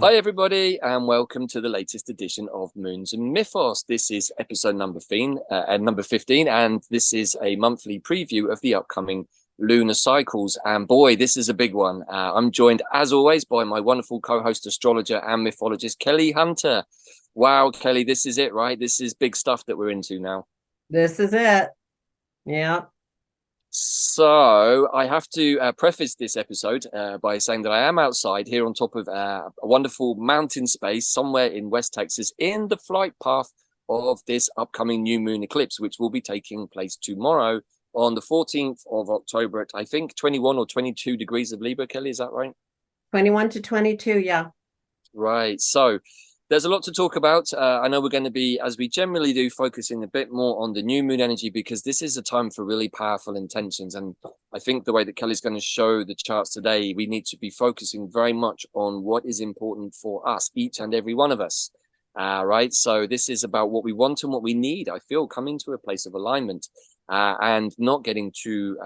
Hi, everybody, and welcome to the latest edition of Moons and Mythos. This is episode number 15, and this is a monthly preview of the upcoming lunar cycles. And boy, this is a big one. I'm joined, as always, by my wonderful co-host, astrologer and mythologist, Kelly Hunter. Wow, Kelly, this is it, right? This is big stuff that we're into now. This is it. Yeah. So I have to preface this episode by saying that I am outside here on top of a wonderful mountain space somewhere in West Texas in the flight path of this upcoming new moon eclipse, which will be taking place tomorrow on the 14th of October at, I think, 21 or 22 degrees of Libra. Kelly, is that right? 21 to 22. Yeah. Right. So there's a lot to talk about. I know we're going to be, as we generally do, focusing a bit more on the new moon energy because this is a time for really powerful intentions. And I think the way that Kelly's going to show the charts today, we need to be focusing very much on what is important for us, each and every one of us. Right. So this is about what we want and what we need. I feel coming to a place of alignment and not getting too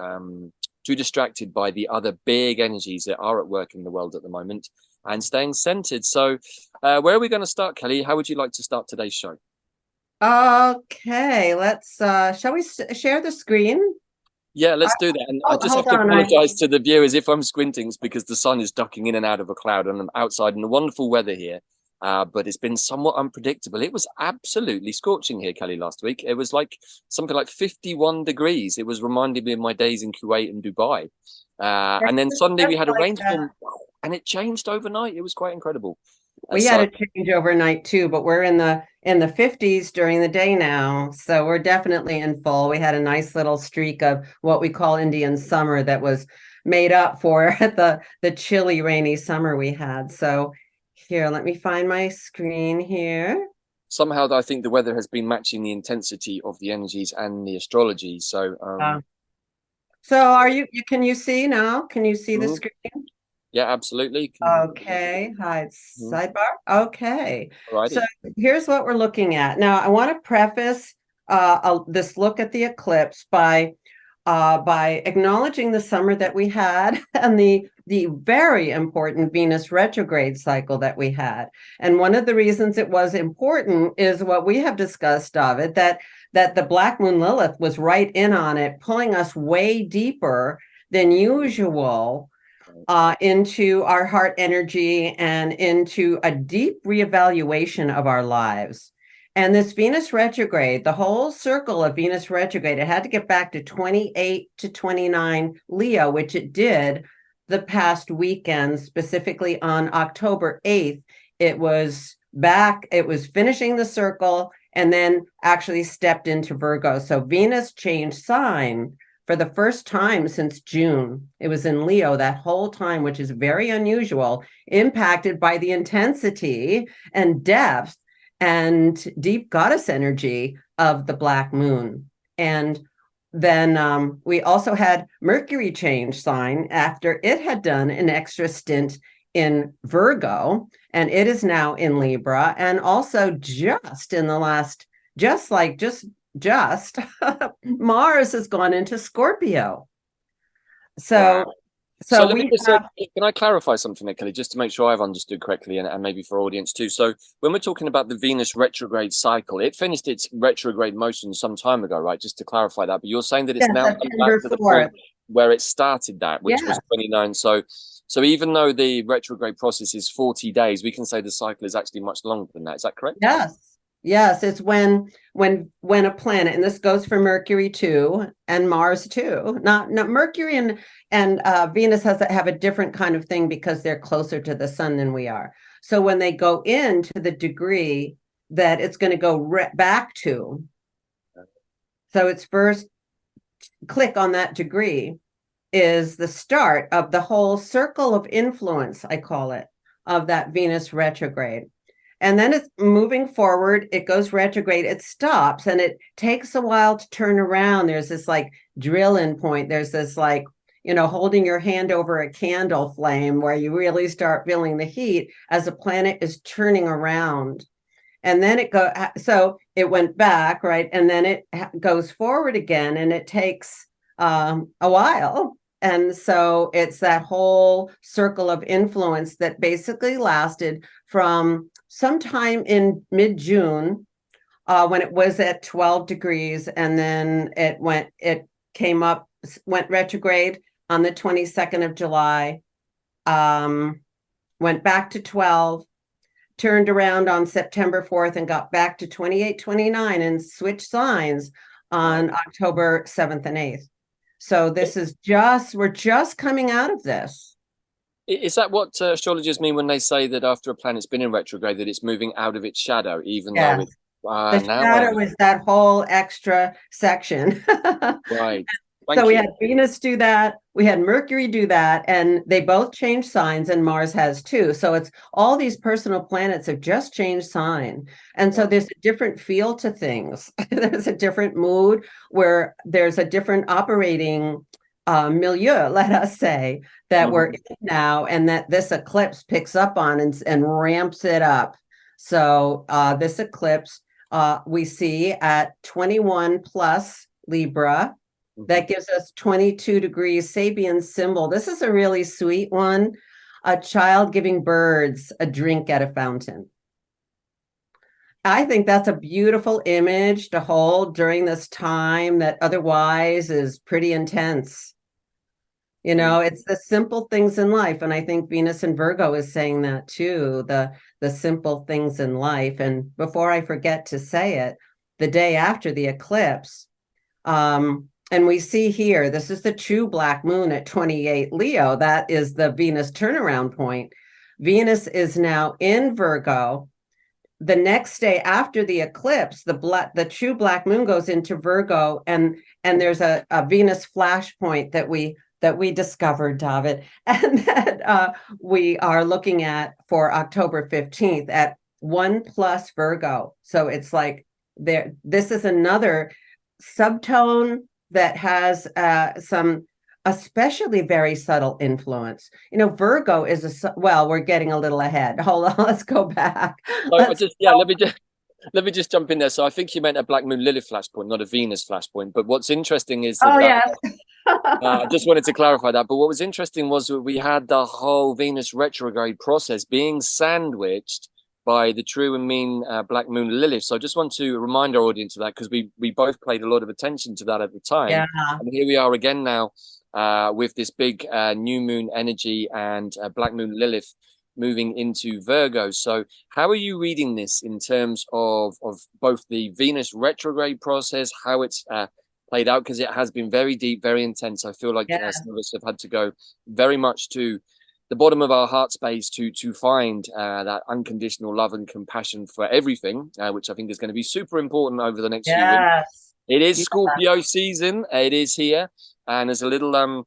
distracted by the other big energies that are at work in the world at the moment, and staying centered. So where are we going to start, Kelly? How would you like to start today's show? Okay, let's shall we share the screen? Yeah, let's do that. And I just have to apologize to the viewers if I'm squinting. It's because the sun is ducking in and out of a cloud and I'm outside in the wonderful weather here. But it's been somewhat unpredictable. It was absolutely scorching here, Kelly, last week. It was like something like 51 degrees. It was reminding me of my days in Kuwait and Dubai. And then suddenly we had a rainstorm and it changed overnight. It was quite incredible. We had a change overnight too, but we're in the 50s during the day now. So we're definitely in fall. We had a nice little streak of what we call Indian summer that was made up for the chilly, rainy summer we had. So here, let me find my screen here. Somehow I think the weather has been matching the intensity of the energies and the astrology. So so are you can you see now? Can you see the screen? Yeah, absolutely. Okay, hide sidebar. Okay. Alrighty. So here's what we're looking at. Now, I want to preface this look at the eclipse by acknowledging the summer that we had and the very important Venus retrograde cycle that we had. And one of the reasons it was important is what we have discussed of it, that the Black Moon Lilith was right in on it, pulling us way deeper than usual into our heart energy and into a deep reevaluation of our lives. And this Venus retrograde, the whole circle of Venus retrograde, it had to get back to 28 to 29 Leo, which it did the past weekend, specifically on October 8th. It was back, it was finishing the circle and then actually stepped into Virgo. So Venus changed sign for the first time since June. It was in Leo that whole time, which is very unusual, impacted by the intensity and depth and deep goddess energy of the Black Moon. And then we also had Mercury change sign after it had done an extra stint in Virgo, and it is now in Libra. And also just in the last, just Mars has gone into Scorpio. So, wow. so can I clarify something, Kelly, just to make sure I've understood correctly and maybe for audience too? So when we're talking about the Venus retrograde cycle, it finished its retrograde motion some time ago, right? Just to clarify that. But you're saying that it's now come back to the point where it started that, which was 29. So even though the retrograde process is 40 days, we can say the cycle is actually much longer than that. Is that correct? Yes, it's when a planet, and this goes for Mercury too, and Mars too. Not Mercury and Venus have a different kind of thing because they're closer to the sun than we are. So when they go into the degree that it's going to go back to, so its first click on that degree is the start of the whole circle of influence, I call it, of that Venus retrograde. And then it's moving forward, it goes retrograde, it stops, and it takes a while to turn around. There's this like drill-in point. There's this like, holding your hand over a candle flame where you really start feeling the heat as the planet is turning around. And then so it went back, right? And then it goes forward again, and it takes a while. And so it's that whole circle of influence that basically lasted from sometime in mid-June, when it was at 12 degrees, and then it went retrograde on the 22nd of July, went back to 12, turned around on September 4th and got back to 28, 29 and switched signs on October 7th and 8th. So we're just coming out of this. Is that what astrologers mean when they say that after a planet's been in retrograde, that it's moving out of its shadow, even though it's the shadow is that whole extra section. Right. So we had Venus do that, we had Mercury do that, and they both changed signs, and Mars has too. So it's all these personal planets have just changed sign. And so there's a different feel to things. There's a different mood where there's a different operating milieu, let us say, that we're in now, and that this eclipse picks up on and ramps it up. So this eclipse we see at 21 plus Libra. That gives us 22 degrees Sabian symbol. This is a really sweet one. A child giving birds a drink at a fountain. I think that's a beautiful image to hold during this time that otherwise is pretty intense. You know, it's the simple things in life. And I think Venus in Virgo is saying that too, the simple things in life. And before I forget to say it, the day after the eclipse, and we see here, this is the true black moon at 28 Leo. That is the Venus turnaround point. Venus is now in Virgo. The next day after the eclipse, the true black moon goes into Virgo, and there's a Venus flashpoint that we discovered, David, and that we are looking at for October 15th at 1 plus Virgo. So it's like this is another subtone that has some especially very subtle influence. You know, Virgo is we're getting a little ahead. Hold on, let's go back. Let me just jump in there. So I think you meant a black moon Lilith flashpoint, not a Venus flashpoint. But what's interesting is that, yes. I just wanted to clarify that. But what was interesting was that we had the whole Venus retrograde process being sandwiched by the true and mean black moon Lilith. So I just want to remind our audience of that, because we both paid a lot of attention to that at the time. Yeah. And here we are again now with this big new moon energy and black moon Lilith moving into Virgo. So how are you reading this in terms of both the Venus retrograde process, how it's played out? Because it has been very deep, very intense. I feel like some of us have had to go very much to the bottom of our heart space to find that unconditional love and compassion for everything, which I think is going to be super important over the next few weeks. It is Scorpio season. It is here. And as a little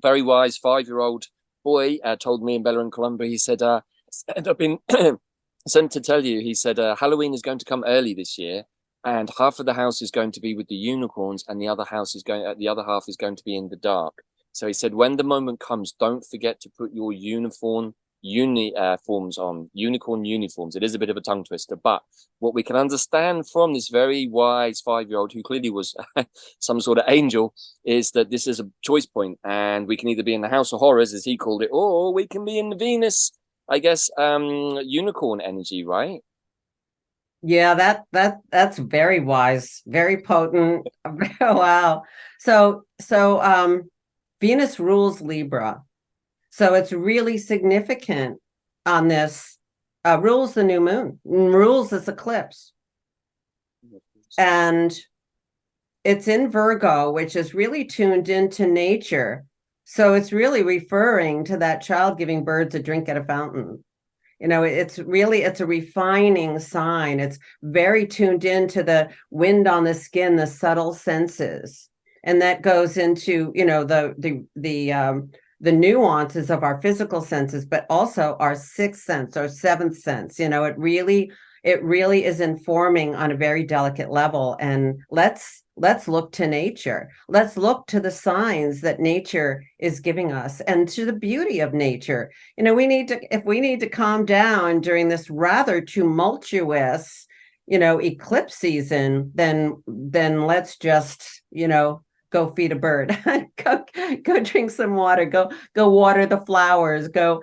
very wise 5-year-old boy told me in Bella in Colombia, he said, I've been sent to tell you, he said, Halloween is going to come early this year, and half of the house is going to be with the unicorns, and the other half is going to be in the dark. So he said, when the moment comes, don't forget to put your unicorn uniforms on. It is a bit of a tongue twister, but what we can understand from this very wise 5-year-old, who clearly was some sort of angel, is that this is a choice point, and we can either be in the House of Horrors, as he called it, or we can be in the Venus, I guess, unicorn energy, right? Yeah, that's very wise, very potent. Wow. So Venus rules Libra. So it's really significant on this, rules the new moon, rules this eclipse. And it's in Virgo, which is really tuned into nature. So it's really referring to that child giving birds a drink at a fountain. You know, it's a refining sign. It's very tuned into the wind on the skin, the subtle senses. And that goes into, you know, the nuances of our physical senses, but also our sixth sense, our seventh sense. You know, it really is informing on a very delicate level. And let's look to nature. Let's look to the signs that nature is giving us and to the beauty of nature. You know, if we need to calm down during this rather tumultuous, you know, eclipse season, then let's just, you know, go feed a bird. Go drink some water. Go water the flowers. Go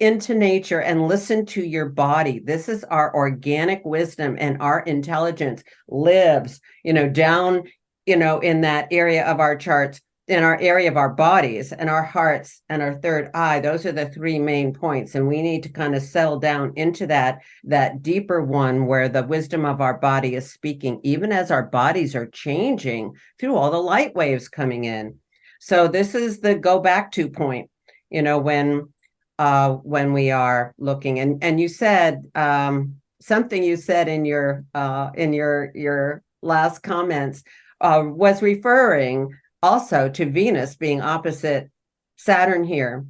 into nature and listen to your body. This is our organic wisdom, and our intelligence lives, down, in that area of our charts, in our area of our bodies and our hearts and our third eye. Those are the three main points, and we need to kind of settle down into that deeper one where the wisdom of our body is speaking, even as our bodies are changing through all the light waves coming in. So this is the go back to point, when we are looking. And you said something you said in your last comments was referring also to Venus being opposite Saturn here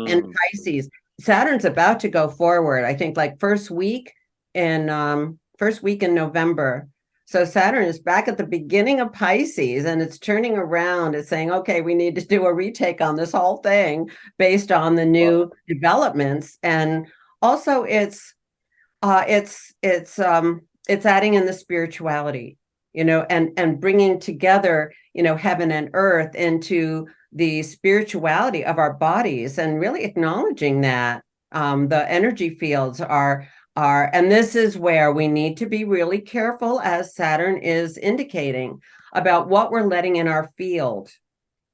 in Pisces. Saturn's about to go forward, I think, like first week in November. So Saturn is back at the beginning of Pisces, and it's turning around. It's saying, okay, we need to do a retake on this whole thing based on the new developments. And also it's adding in the spirituality, and bringing together, heaven and earth into the spirituality of our bodies, and really acknowledging that the energy fields are, and this is where we need to be really careful, as Saturn is indicating, about what we're letting in our field.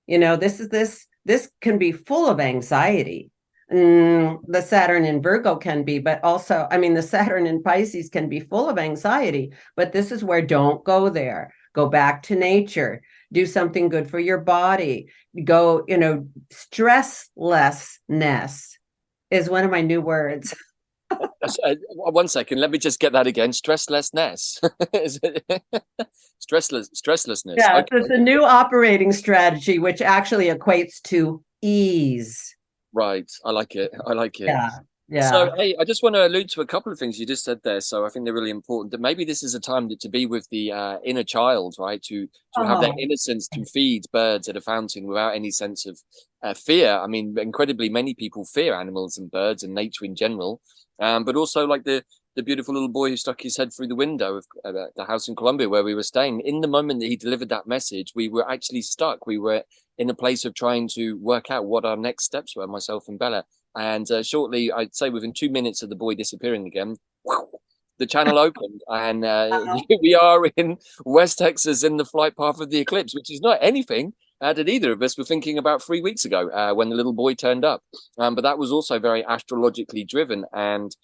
This can be full of anxiety. The Saturn in Virgo can be, but also, the Saturn in Pisces can be full of anxiety, but this is where don't go there. Go back to nature, do something good for your body. Go, stresslessness is one of my new words. 1 second, let me just get that again. Stresslessness. Is it stresslessness? Yeah, okay. It's a new operating strategy, which actually equates to ease. Right. I like it. Yeah. So, hey, I just want to allude to a couple of things you just said there. So I think they're really important. That maybe this is a time to be with the inner child, right? To have that innocence, to feed birds at a fountain without any sense of fear. I mean, incredibly many people fear animals and birds and nature in general. But also like the beautiful little boy who stuck his head through the window of the house in Colombia where we were staying. In the moment that he delivered that message, we were actually stuck. We were in a place of trying to work out what our next steps were, myself and Bella. And shortly, I'd say within 2 minutes of the boy disappearing again, the channel opened, and we are in West Texas in the flight path of the eclipse, which is not anything that either of us were thinking about 3 weeks ago when the little boy turned up. But that was also very astrologically driven. And,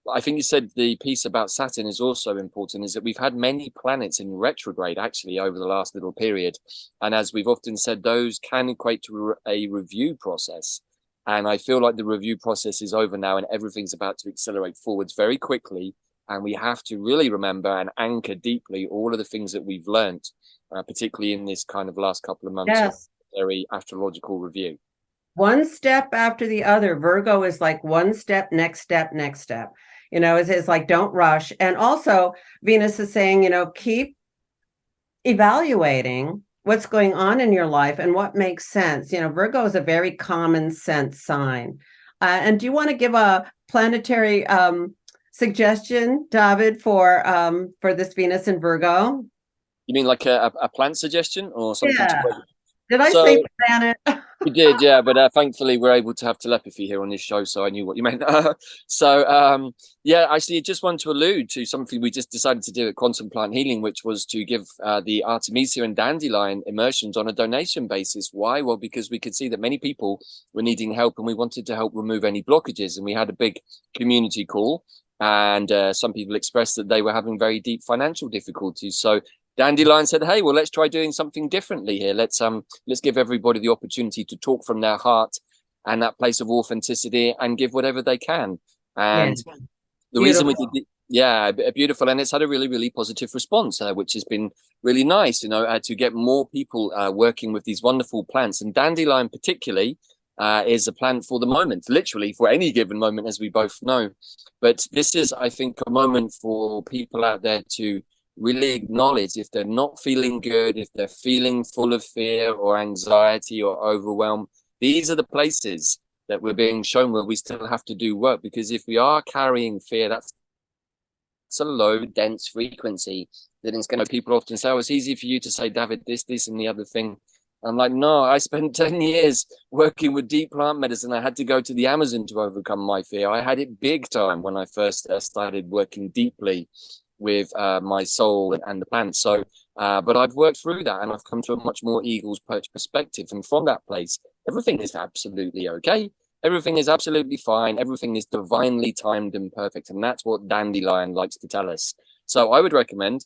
I think you said the piece about Saturn is also important, is that we've had many planets in retrograde actually over the last little period. And as we've often said, those can equate to a review process. And I feel like the review process is over now, and everything's about to accelerate forwards very quickly. And we have to really remember and anchor deeply all of the things that we've learned, particularly in this kind of last couple of months of very astrological review. One step after the other. Virgo is like one step, next step, next step. It's like, don't rush. And also Venus is saying, keep evaluating what's going on in your life and what makes sense. Virgo is a very common sense sign. And do you want to give a planetary suggestion, David, for this Venus in Virgo? You mean like a plant suggestion or something? Yeah. Did I say planet? You did, yeah, but thankfully we're able to have telepathy here on this show, so I knew what you meant. Yeah, actually, I just want to allude to something we just decided to do at Quantum Plant Healing, which was to give the Artemisia and Dandelion immersions on a donation basis. Why? Well, because we could see that many people were needing help, and we wanted to help remove any blockages, and we had a big community call, and some people expressed that they were having very deep financial difficulties. So Dandelion said, hey, well, let's try doing something differently here. Let's give everybody the opportunity to talk from their heart and that place of authenticity and give whatever they can. And the reason we did it, yeah, beautiful. And it's had a really, really positive response, which has been really nice, to get more people working with these wonderful plants. And Dandelion particularly is a plant for the moment, literally for any given moment, as we both know. But this is, I think, a moment for people out there to really acknowledge if they're not feeling good, if they're feeling full of fear or anxiety or overwhelm. These are the places that we're being shown where we still have to do work, because if we are carrying fear, that's a low dense frequency then it's going to, people often say, oh, it's easy for you to say, David, this, and the other thing. I'm like, no, I spent 10 years working with deep plant medicine. I had to go to the Amazon to overcome my fear. I had it big time when I first started working deeply with my soul and the plants. So, but I've worked through that and I've come to a much more eagle's perch perspective. And from that place, everything is absolutely okay. Everything is absolutely fine. Everything is divinely timed and perfect. And that's what Dandelion likes to tell us. So I would recommend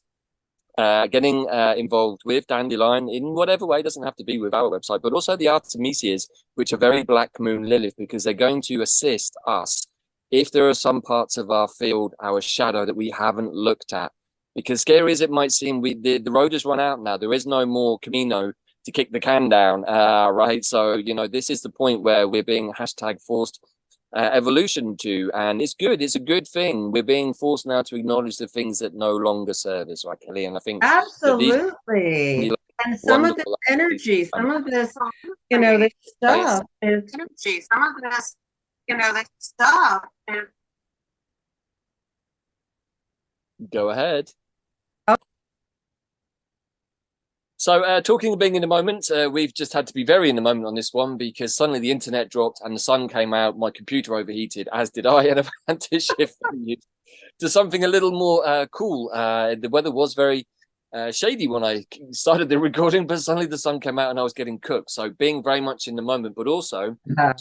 getting involved with Dandelion in whatever way. It doesn't have to be with our website, but also the Artemisias, which are very Black Moon Lilith, because they're going to assist us if there are some parts of our field, our shadow, that we haven't looked at. Because scary as it might seem, the road has run out now. There is no more Camino to kick the can down, right? So, you know, this is the point where we're being #forced evolution to, and it's good. It's a good thing. We're being forced now to acknowledge the things that no longer serve us, right, Kelly? And I think that these Absolutely. And some of this wonderful energy, some of this, this stuff is energy. Some of this, this stuff is. Go ahead. So talking of being in the moment, we've just had to be very in the moment on this one because suddenly the internet dropped and the sun came out, my computer overheated, as did I, and I've had to shift to something a little more cool. The weather was very shady when I started the recording, but suddenly the sun came out and I was getting cooked. So being very much in the moment, but also back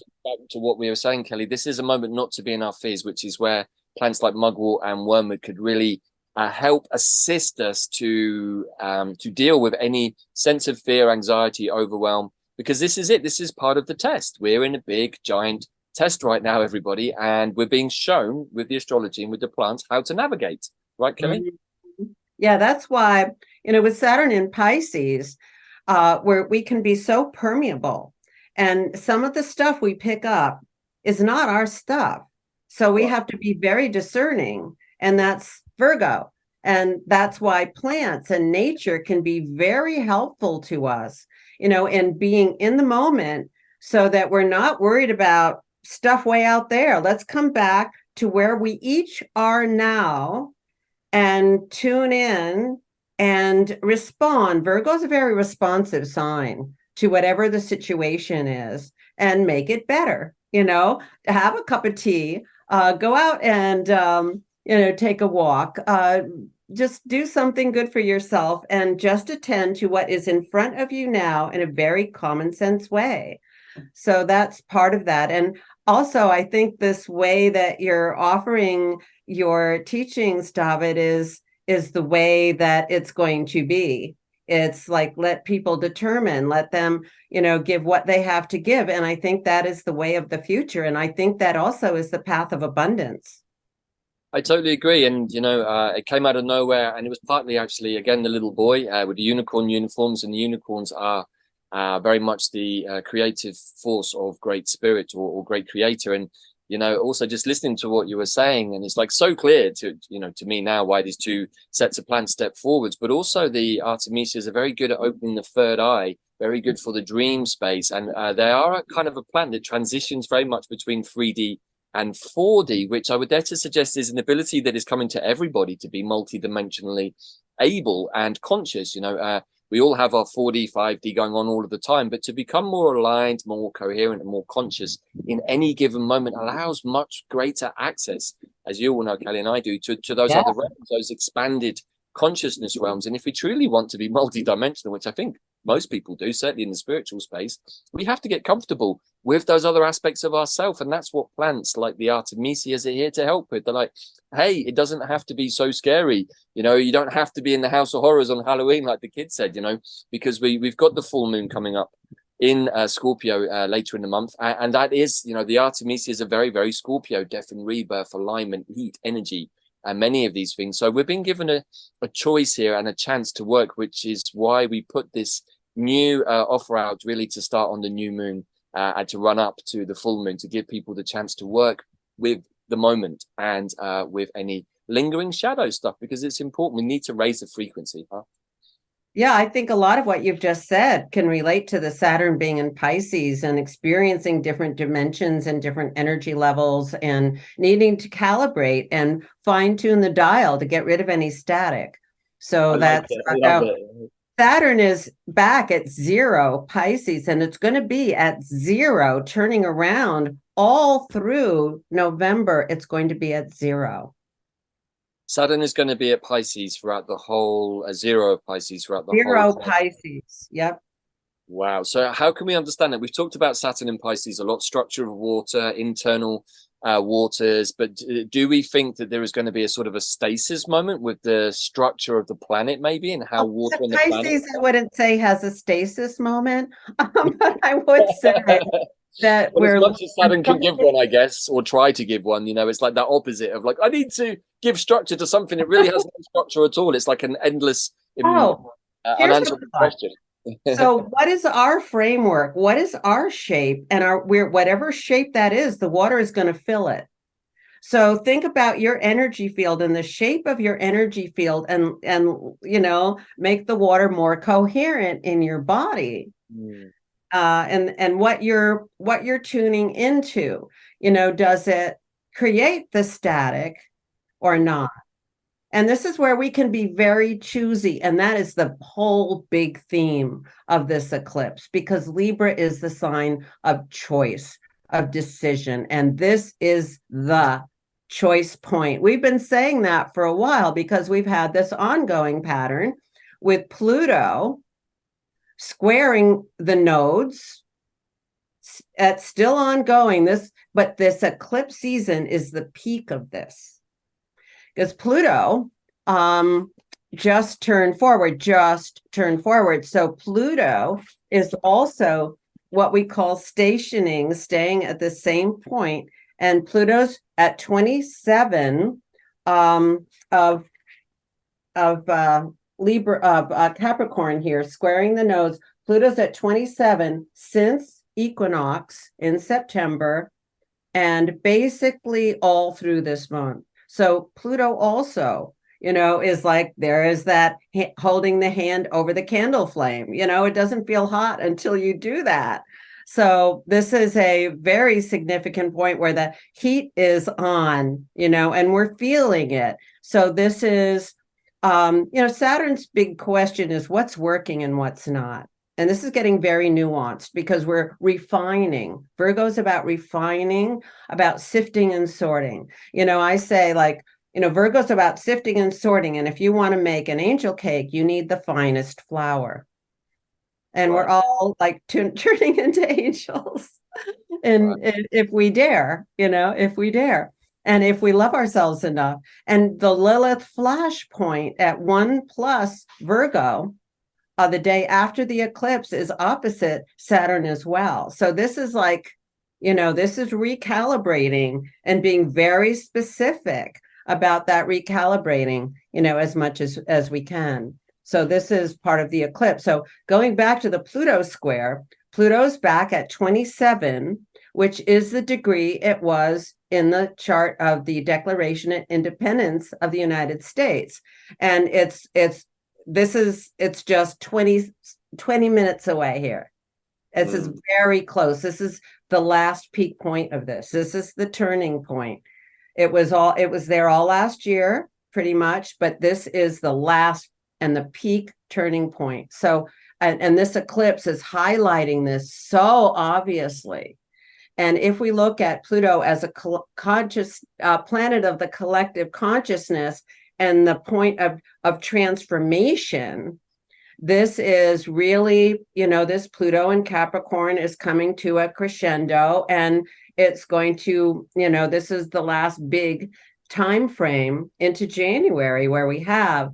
to what we were saying, Kelly, this is a moment not to be in our fears, which is where plants like mugwort and wormwood could really help assist us to deal with any sense of fear, anxiety, overwhelm, because this is it. This is part of the test. We're in a big, giant test right now, everybody, and we're being shown with the astrology and with the plants how to navigate. Right, Kelly? Yeah, that's why, with Saturn in Pisces, where we can be so permeable, and some of the stuff we pick up is not our stuff. So we have to be very discerning, and that's Virgo. And that's why plants and nature can be very helpful to us, in being in the moment so that we're not worried about stuff way out there. Let's come back to where we each are now and tune in and respond. Virgo's a very responsive sign to whatever the situation is and make it better, have a cup of tea, go out and, take a walk, just do something good for yourself and just attend to what is in front of you now in a very common sense way. So that's part of that. And also, I think this way that you're offering your teachings, David, is the way that it's going to be. It's like, let people determine, let them, give what they have to give. And I think that is the way of the future. And I think that also is the path of abundance. I totally agree. And, it came out of nowhere. And it was partly actually, again, the little boy with the unicorn uniforms. And the unicorns are very much the creative force of great spirit or great creator. And, also just listening to what you were saying, and it's like so clear to me now why these two sets of plans step forwards, but also the Artemisias are very good at opening the third eye, very good for the dream space. And they are a kind of a plant that transitions very much between 3D and 4D, which I would dare to suggest is an ability that is coming to everybody to be multidimensionally able and conscious. We all have our 4D, 5D going on all of the time, but to become more aligned, more coherent, and more conscious in any given moment allows much greater access, as you all know, Kelly and I do, to those other realms, those expanded consciousness realms. And if we truly want to be multidimensional, which I think most people do, certainly in the spiritual space, we have to get comfortable with those other aspects of ourselves. And that's what plants like the Artemisias are here to help with. They're like, hey, it doesn't have to be so scary. You don't have to be in the House of Horrors on Halloween, like the kid said, because we've got the full moon coming up in Scorpio later in the month. And that is, the Artemisias are very, very Scorpio, death and rebirth, alignment, heat, energy, and many of these things. So we're being given a choice here and a chance to work, which is why we put this new offer out really to start on the new moon and to run up to the full moon, to give people the chance to work with the moment and with any lingering shadow stuff, because it's important. We need to raise the frequency. Yeah, I think a lot of what you've just said can relate to the Saturn being in Pisces and experiencing different dimensions and different energy levels and needing to calibrate and fine tune the dial to get rid of any static. So I like that's it. I love it. Saturn is back at 0 Pisces, and it's going to be at 0, turning around all through November. It's going to be at 0. Saturn is going to be at Pisces throughout the whole, 0 of Pisces throughout the whole 0 time. Pisces. Yep. Wow. So how can we understand that? We've talked about Saturn and Pisces a lot, structure of water, internal waters, but do we think that there is going to be a sort of a stasis moment with the structure of the planet maybe, and how water on the planet? Pisces, I wouldn't say has a stasis moment, but I would say that Well, as we're much as Saturn can give one, I guess, or try to give one, it's like that opposite of like, I need to give structure to something. It really has no structure at all. It's like an endless, here's a unanswerable thought. question. So what is our framework? What is our shape? And we're whatever shape that is, the water is going to fill it. So think about your energy field and the shape of your energy field, and make the water more coherent in your body. And what you're tuning into, does it create the static or not? And this is where we can be very choosy. And that is the whole big theme of this eclipse, because Libra is the sign of choice, of decision. And this is the choice point. We've been saying that for a while because we've had this ongoing pattern with Pluto squaring the nodes. It's still ongoing, but this eclipse season is the peak of this. Because Pluto just turned forward. So Pluto is also what we call stationing, staying at the same point. And Pluto's at 27 of Libra, of Capricorn here, squaring the nodes. Pluto's at 27 since equinox in September, and basically all through this month. So Pluto also, is like, there is that holding the hand over the candle flame. It doesn't feel hot until you do that. So this is a very significant point where the heat is on, and we're feeling it. So this is, Saturn's big question is what's working and what's not. And this is getting very nuanced because we're refining. Virgo's about refining, about sifting and sorting. I say, like, Virgo's about sifting and sorting. And if you want to make an angel cake, you need the finest flour. And we're all like turning into angels. And if we dare, if we dare. And if we love ourselves enough. And the Lilith flashpoint at 1+ Virgo, the day after the eclipse, is opposite Saturn as well. So this is like, this is recalibrating and being very specific about that recalibrating, as much as we can. So this is part of the eclipse. So going back to the Pluto square, Pluto's back at 27, which is the degree it was in the chart of the Declaration of Independence of the United States. And it's just 20 minutes away here. This is very close. This is the last peak point of this. This is the turning point. It was there all last year, pretty much, but this is the last and the peak turning point. So, and this eclipse is highlighting this so obviously. And if we look at Pluto as a conscious planet of the collective consciousness and the point of transformation, this is really, this Pluto in Capricorn is coming to a crescendo, and it's going to, this is the last big time frame into January where we have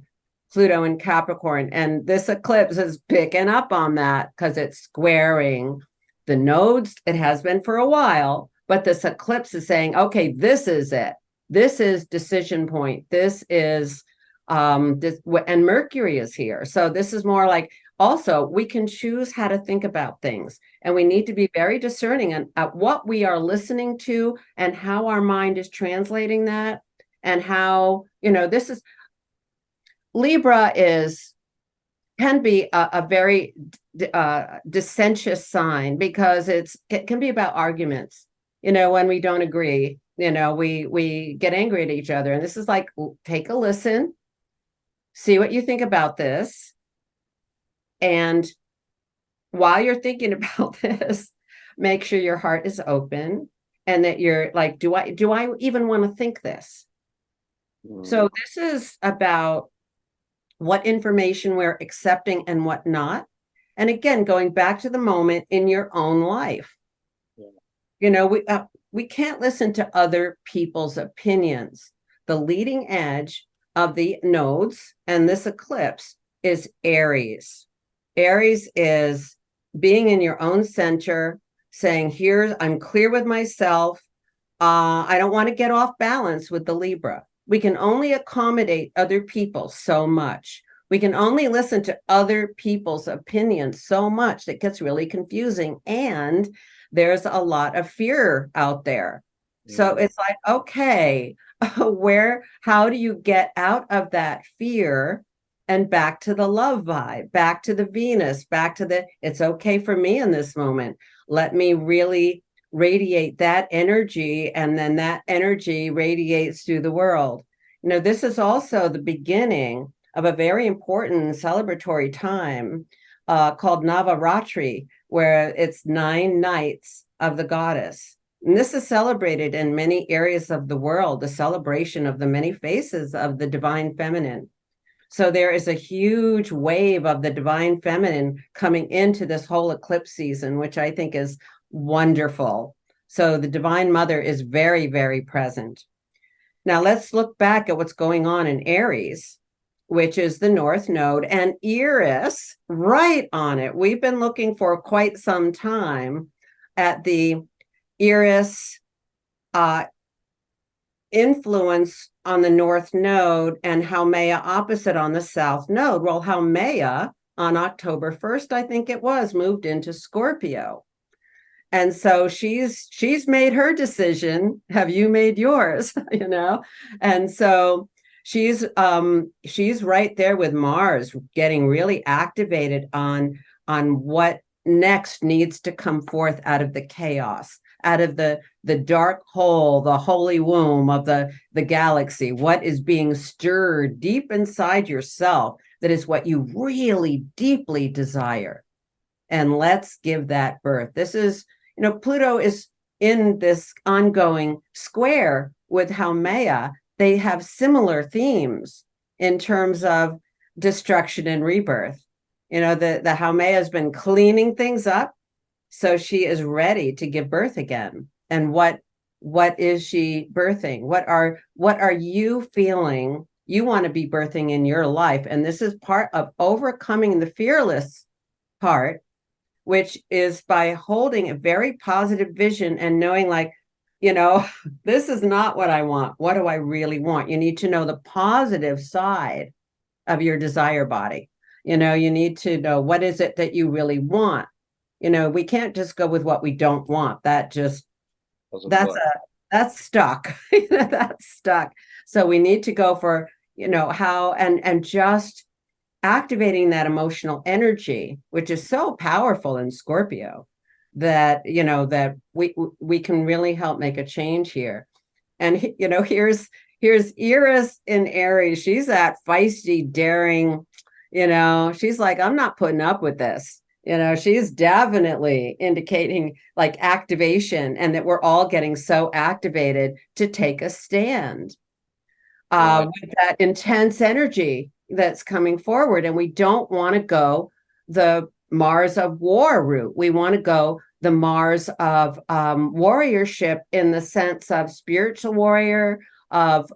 Pluto in Capricorn. And this eclipse is picking up on that because it's squaring the nodes. It has been for a while, but this eclipse is saying, okay, this is it. This is decision point. This is and Mercury is here. So this is more like, also we can choose how to think about things, and we need to be very discerning at what we are listening to and how our mind is translating that, and how, this is Libra can be a very dissentious sign because it can be about arguments. When we don't agree, we get angry at each other. And this is like, take a listen, See what you think about this. And while you're thinking about this, make sure your heart is open and that you're like, do I even want to think this? So this is about what information we're accepting and what not. And again, going back to the moment in your own life. Yeah. You know, we can't listen to other people's opinions. The leading edge of the nodes and this eclipse is Aries. Aries is being in your own center, saying, here's, I'm clear with myself. I don't want to get off balance with the Libra. We can only accommodate other people so much. We can only listen to other people's opinions so much that gets really confusing. And there's a lot of fear out there. So it's like, okay, how do you get out of that fear and back to the love vibe, back to the Venus, back to the, it's okay for me in this moment. Let me really radiate that energy, and then that energy radiates through the world. You know, this is also the beginning of a very important celebratory time called Navaratri, where it's 9 nights of the goddess. And this is celebrated in many areas of the world, the celebration of the many faces of the divine feminine. So there is a huge wave of the divine feminine coming into this whole eclipse season, which I think is wonderful. So the divine mother is very, very present. Now let's look back at what's going on in Aries, which is the North Node, and Eris right on it. We've been looking for quite some time at the Eris influence on the North Node and Haumea opposite on the South Node. Well, Haumea on October 1st, I think it was, moved into Scorpio. And so she's made her decision. Have you made yours? You know? And so she's right there with Mars getting really activated on what next needs to come forth out of the chaos, out of the dark hole, the holy womb of the galaxy. What is being stirred deep inside yourself that is what you really deeply desire. And let's give that birth. This is, you know, Pluto is in this ongoing square with Haumea. They have similar themes in terms of destruction and rebirth. You know, the Haumea has been cleaning things up, so she is ready to give birth again. And what is she birthing? What are you feeling you want to be birthing in your life? And this is part of overcoming the fearless part, which is by holding a very positive vision and knowing, like, you know, this is not what I want. What do I really want? You need to know the positive side of your desire body. You know, you need to know what is it that you really want. You know, we can't just go with what we don't want. That just, that's stuck. That's stuck. So we need to go for, you know, how, and just activating that emotional energy, which is so powerful in Scorpio, that, you know, that we can really help make a change here. And, you know, here's Eris in Aries. She's that feisty, daring, you know, she's like, I'm not putting up with this. You know, she's definitely indicating like activation, and that we're all getting so activated to take a stand with that intense energy that's coming forward. And we don't want to go the Mars of war route. We want to go the Mars of warriorship, in the sense of spiritual warrior, of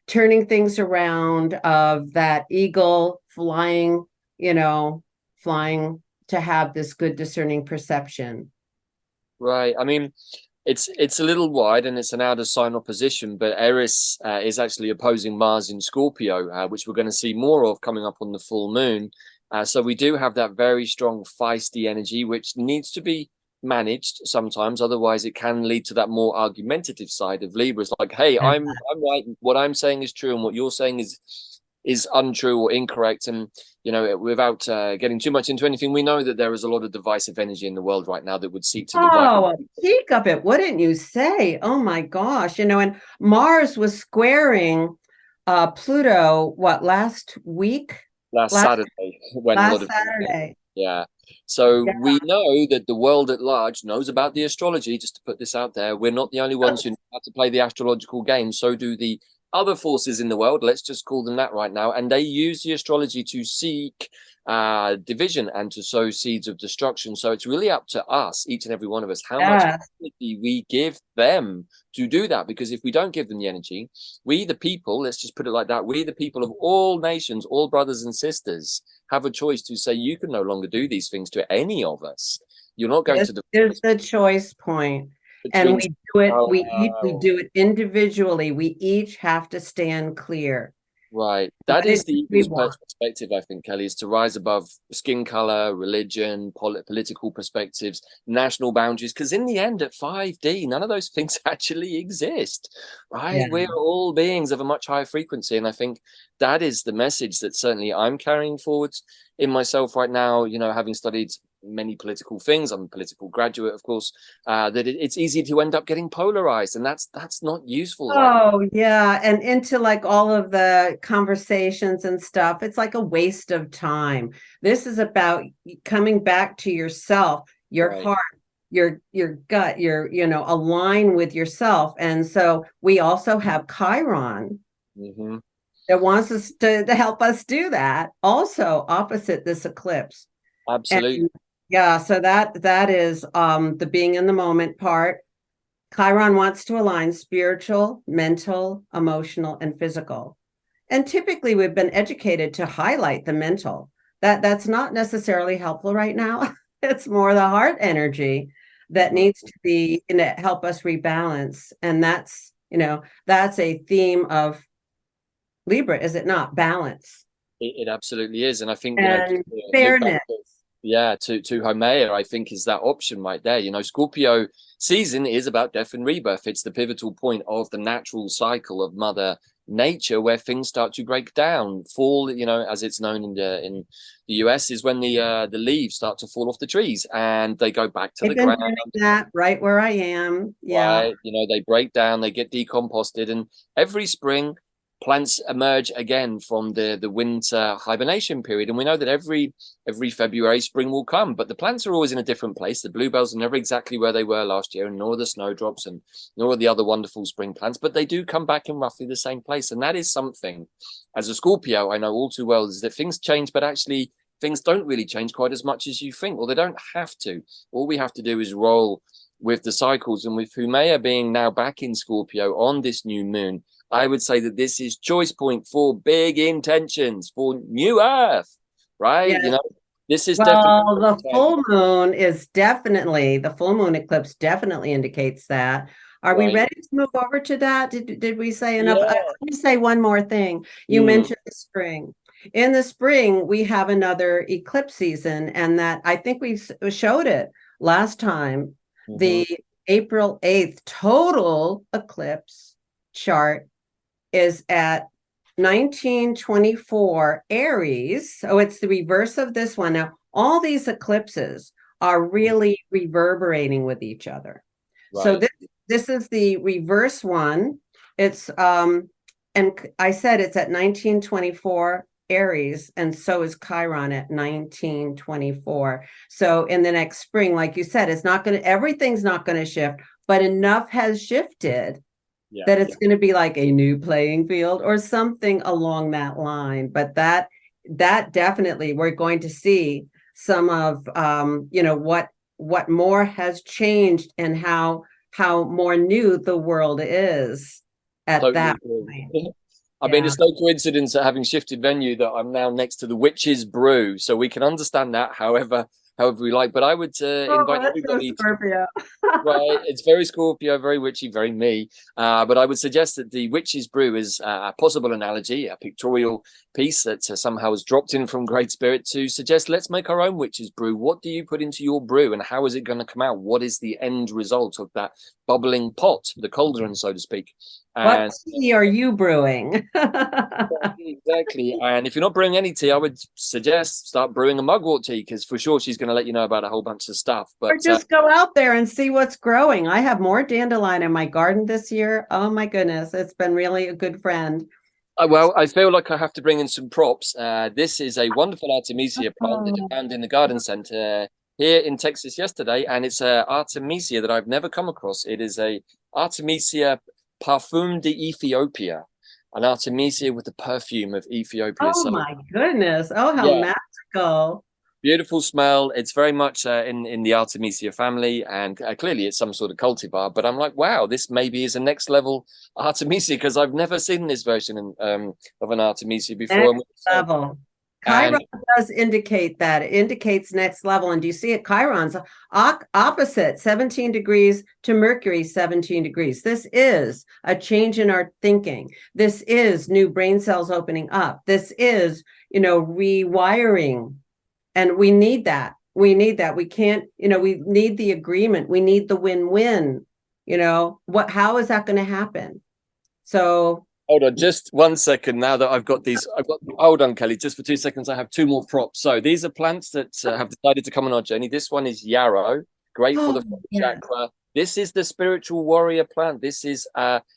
turning things around, of that eagle flying, you know, flying to have this good discerning perception. Right. I mean, it's a little wide, and it's an outer sign opposition, but Eris is actually opposing Mars in Scorpio, which we're going to see more of coming up on the full moon. So we do have that very strong feisty energy, which needs to be managed sometimes. Otherwise, it can lead to that more argumentative side of Libra. It's like, hey, I'm right. What I'm saying is true, and what you're saying is untrue or incorrect. And, you know, without getting too much into anything, we know that there is a lot of divisive energy in the world right now that would seek to divide. Oh, peek of it, wouldn't you say? Oh my gosh. You know, and Mars was squaring Pluto, what, last week? Last Saturday, when a lot Last of Saturday. yeah. So Yeah. we know that the world at large knows about the astrology, just to put this out there. We're not the only ones who know how to play the astrological game. So do the other forces in the world. Let's just call them that right now. And they use the astrology to seek division and to sow seeds of destruction. So it's really up to us, each and every one of us, how much Yes. energy we give them to do that. Because if we don't give them the energy, we, the people, let's just put it like that, we, the people of all nations, all brothers and sisters, have a choice to say you can no longer do these things to any of us. You're not going This to is the choice point. And between we do it, we do it individually. We each have to stand clear. right. What That it is the is we evil's want. perspective, I think, Kelly, is to rise above skin color, religion, political perspectives, national boundaries. Because in the end, at 5D, none of those things actually exist, right? Yeah. We're all beings of a much higher frequency. And I think that is the message that certainly I'm carrying forward in myself right now, you know, having studied many political things. I'm a political graduate, of course, that it's easy to end up getting polarized, and that's not useful right now. Oh, yeah. And into like all of the conversations and stuff. It's like a waste of time. This is about coming back to yourself, your Right. heart, your gut, align with yourself. And so we also have Chiron Mm-hmm. that wants us to help us do that. Also opposite this eclipse. Absolutely. And yeah, so that is the being in the moment part. Chiron wants to align spiritual, mental, emotional, and physical. And typically we've been educated to highlight the mental. That's not necessarily helpful right now. It's more the heart energy that Mm-hmm. needs to be help us rebalance. And that's a theme of Libra, is it not? Balance It absolutely is, and I think and look back fairness. yeah to Haumea, I think is that option right there. Scorpio season is about death and rebirth. It's the pivotal point of the natural cycle of Mother Nature, where things start to break down. Fall, as it's known in the US, is when the leaves start to fall off the trees and they go back to I've the been ground. doing that right where I am. Yeah. Right, they break down, they get decomposted, and every spring plants emerge again from the winter hibernation period. And we know that every February spring will come, but the plants are always in a different place. The bluebells are never exactly where they were last year, and nor the snowdrops, and nor the other wonderful spring plants, but they do come back in roughly the same place. And that is something, as a Scorpio, I know all too well, is that things change, but actually things don't really change quite as much as you think, or they don't have to. All we have to do is roll with the cycles. And with Haumea being now back in Scorpio on this new moon, I would say that this is choice point for big intentions for new Earth, right? Yes. This is definitely Well, the full moon eclipse definitely indicates that. Are we right. ready to move over to that? Did we say enough? Yeah. Let me say one more thing. You Mm. mentioned the spring. In the spring, we have another eclipse season, and that I think we showed it last time. Mhm. The April 8th total eclipse chart is at 1924 Aries. So it's the reverse of this one. Now, all these eclipses are really reverberating with each other. So Right. this is the reverse one. It's and I said it's at 1924 Aries, and so is Chiron at 1924. So in the next spring, like you said, everything's not going to shift, but enough has shifted Yeah. that it's going to be like a new playing field or something along that line. But that definitely we're going to see some of what more has changed and how more new the world is at Totally that agree. point. I mean, Yeah. it's no coincidence that having shifted venue that I'm now next to the Witch's Brew, so we can understand that however we like. But I would Oh, invite that's so everybody to. Scorpio. Right, it's very Scorpio, very witchy, very me. But I would suggest that the Witch's Brew is a possible analogy, a pictorial piece that somehow has dropped in from Great Spirit to suggest let's make our own Witch's Brew. What do you put into your brew, and how is it going to come out? What is the end result of that bubbling pot, the cauldron, so to speak? What And tea are you brewing? exactly. And if you're not brewing any tea, I would suggest start brewing a mugwort tea, because for sure she's going to let you know about a whole bunch of stuff. Or But just go out there and see what's growing. I have more dandelion in my garden this year. Oh my goodness, it's been really a good friend. Well, I feel like I have to bring in some props. This is a wonderful Artemisia plant that I found in the garden center here in Texas yesterday, and it's a Artemisia that I've never come across. It is a Artemisia Parfum de Ethiopia, an Artemisia with the perfume of Ethiopia. Oh So my goodness. Oh, how yeah, magical. beautiful smell. It's very much in the Artemisia family, and clearly it's some sort of cultivar. But I'm like, wow, this maybe is a next level Artemisia because I've never seen this version of an Artemisia before. Next level. And Chiron does indicate that. It indicates next level. And do you see it? Chiron's opposite, 17 degrees to Mercury, 17 degrees. This is a change in our thinking. This is new brain cells opening up. This is, rewiring. And we need that. We need that. We can't, we need the agreement. We need the win-win. How is that going to happen? So hold on just 1 second. Now that hold on, Kelly, just for 2 seconds. I have two more props. So these are plants that have decided to come on our journey. This one is yarrow, great for the chakra. This is the spiritual warrior plant. This is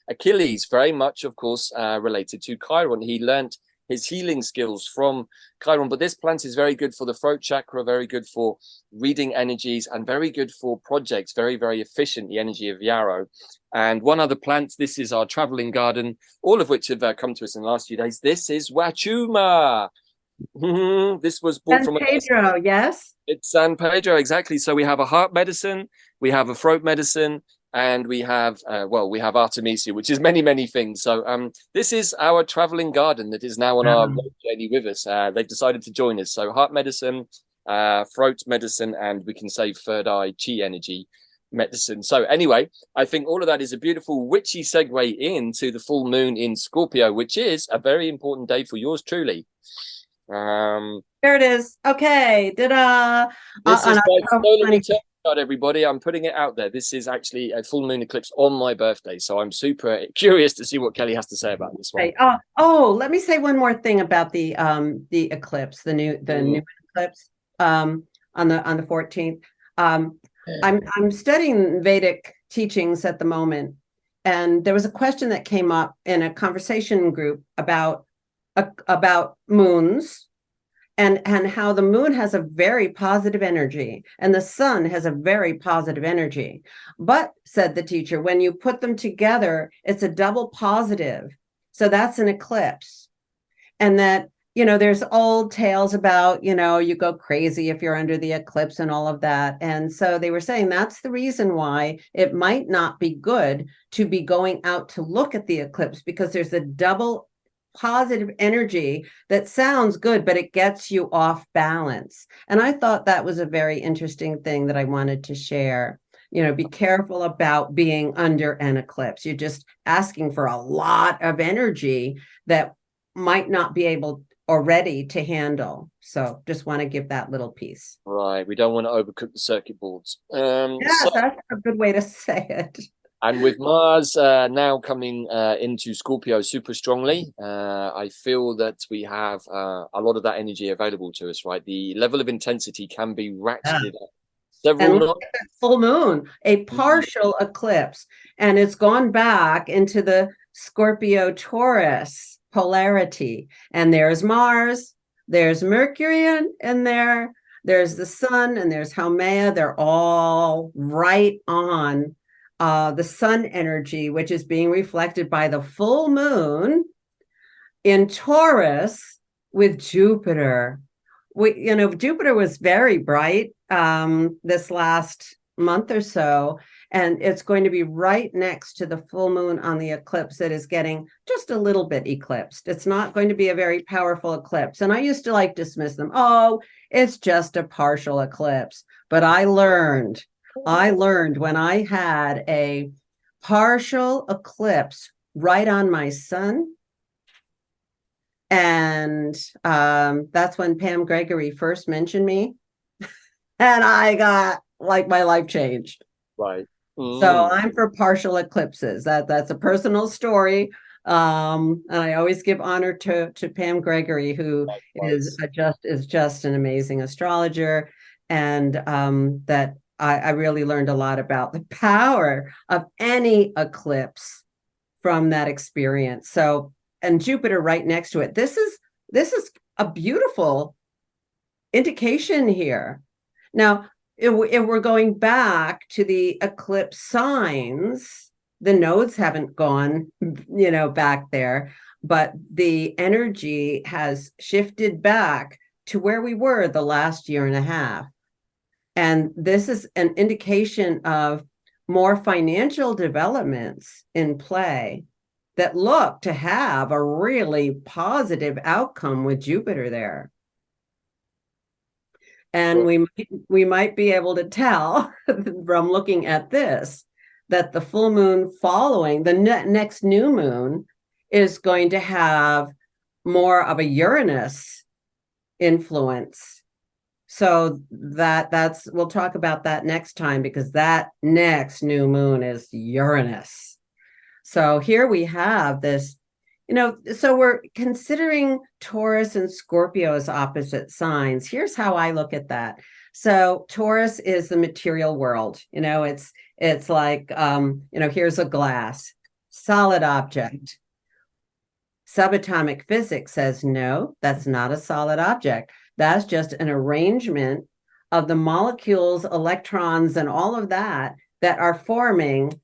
Achilles, very much, of course, related to Chiron. He learned his healing skills from Chiron, but this plant is very good for the throat chakra, very good for reading energies, and very good for projects. Very, very efficient, the energy of yarrow. And one other plant, this is our traveling garden, all of which have come to us in the last few days. This is Wachuma. This was bought from Pedro, yes. It's San Pedro, exactly. So we have a heart medicine, we have a throat medicine, and we have Artemisia, which is many, many things. So this is our traveling garden that is now on our journey with us. They've decided to join us. So heart medicine, throat medicine, and we can say third eye chi energy medicine. So anyway, I think all of that is a beautiful witchy segue into the full moon in Scorpio, which is a very important day for yours truly. There it is. Okay. Ta-da. This is my solar return card, everybody. I'm putting it out there. This is actually a full moon eclipse on my birthday. So I'm super curious to see what Kelly has to say about this one. Let me say one more thing about the eclipse, the new eclipse on the 14th. I'm studying Vedic teachings at the moment, and there was a question that came up in a conversation group about moons and how the moon has a very positive energy and the sun has a very positive energy. But, said the teacher, when you put them together, it's a double positive. So that's an eclipse. And that, there's old tales about, you go crazy if you're under the eclipse and all of that. And so they were saying that's the reason why it might not be good to be going out to look at the eclipse, because there's a double positive energy that sounds good, but it gets you off balance. And I thought that was a very interesting thing that I wanted to share. Be careful about being under an eclipse. You're just asking for a lot of energy that might not be able or ready to handle. So just want to give that little piece. Right. We don't want to overcook the circuit boards. That's a good way to say it. And with Mars now coming into Scorpio super strongly, I feel that we have a lot of that energy available to us, right? The level of intensity can be ratcheted up. Full moon, a partial eclipse, and it's gone back into the Scorpio Taurus polarity. And there's Mars, there's Mercury in there, there's the sun, and there's Haumea. They're all right on the sun energy, which is being reflected by the full moon in Taurus with Jupiter. Jupiter was very bright this last month or so, and it's going to be right next to the full moon on the eclipse that is getting just a little bit eclipsed. It's not going to be a very powerful eclipse. And I used to dismiss them. Oh, it's just a partial eclipse. But I learned when I had a partial eclipse right on my sun. And that's when Pam Gregory first mentioned me. And I got my life changed. Right. So I'm for partial eclipses. That's a personal story. And I always give honor to Pam Gregory, who is just an amazing astrologer. And that I really learned a lot about the power of any eclipse from that experience. So and Jupiter right next to it. This is a beautiful indication here. Now, if we're going back to the eclipse signs, the nodes haven't gone, back there, but the energy has shifted back to where we were the last year and a half. And this is an indication of more financial developments in play that look to have a really positive outcome with Jupiter there. And we might be able to tell from looking at this that the full moon following the next new moon is going to have more of a Uranus influence. So that's we'll talk about that next time, because that next new moon is Uranus. So here we have this, so we're considering Taurus and Scorpio as opposite signs. Here's how I look at that. So Taurus is the material world. It's like, here's a glass, solid object. Subatomic physics says, no, that's not a solid object. That's just an arrangement of the molecules, electrons, and all of that are forming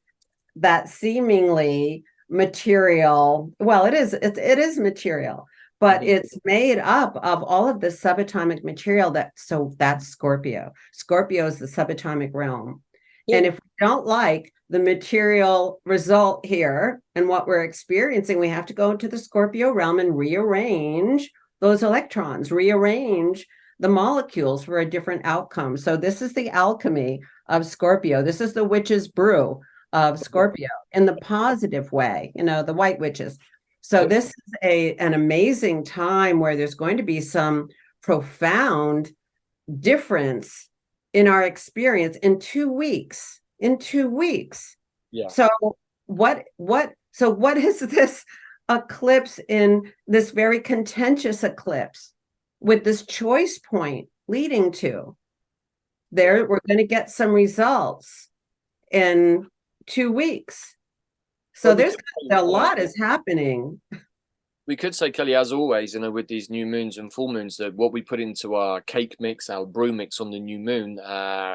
that seemingly material. Well, it is material, but it's made up of all of the subatomic material that's Scorpio. Scorpio is the subatomic realm. Yeah. And if we don't like the material result here and what we're experiencing, we have to go into the Scorpio realm and rearrange those electrons, rearrange the molecules for a different outcome. So this is the alchemy of Scorpio. This is the witch's brew of Scorpio in the positive way, the white witches. So this is an amazing time where there's going to be some profound difference in our experience in 2 weeks. Yeah. So what is this eclipse, in this very contentious eclipse with this choice point leading to? We're going to get some results in 2 weeks. So there's a lot is happening. We could say, Kelly, as always, with these new moons and full moons, that what we put into our cake mix, our brew mix on the new moon,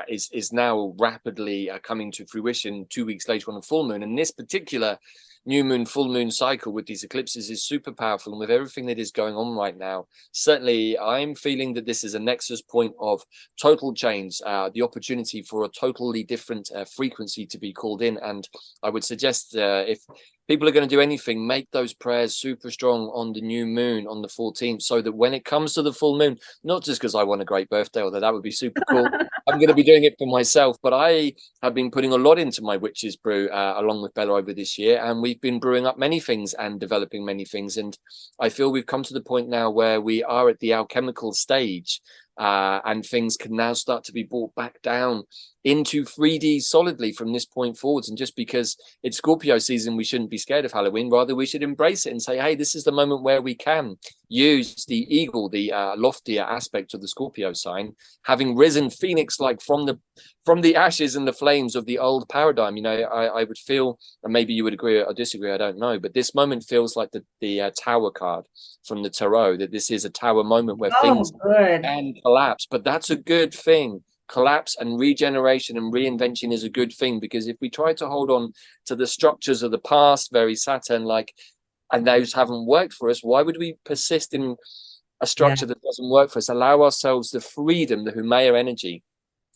is now rapidly coming to fruition 2 weeks later on a full moon. And this particular new moon, full moon cycle with these eclipses is super powerful. And with everything that is going on right now, certainly I'm feeling that this is a nexus point of total change, the opportunity for a totally different frequency to be called in. And I would suggest if people are going to do anything, make those prayers super strong on the new moon on the 14th, so that when it comes to the full moon, not just because I want a great birthday, although that would be super cool, I'm going to be doing it for myself, but I have been putting a lot into my witch's brew along with Bella over this year, and we've been brewing up many things and developing many things. And I feel we've come to the point now where we are at the alchemical stage, and things can now start to be brought back down into 3D solidly from this point forwards. And just because it's Scorpio season, we shouldn't be scared of Halloween. Rather, we should embrace it and say, hey, this is the moment where we can use the eagle, the loftier aspect of the Scorpio sign, having risen phoenix-like from the ashes and the flames of the old paradigm. I would feel, and maybe you would agree or disagree, I don't know, but this moment feels like the tower card from the tarot, that this is a tower moment where things can collapse. But that's a good thing. Collapse and regeneration and reinvention is a good thing, because if we try to hold on to the structures of the past, very Saturn-like, and those haven't worked for us, why would we persist in a structure that doesn't work for us? Allow ourselves the freedom, the Humaya energy,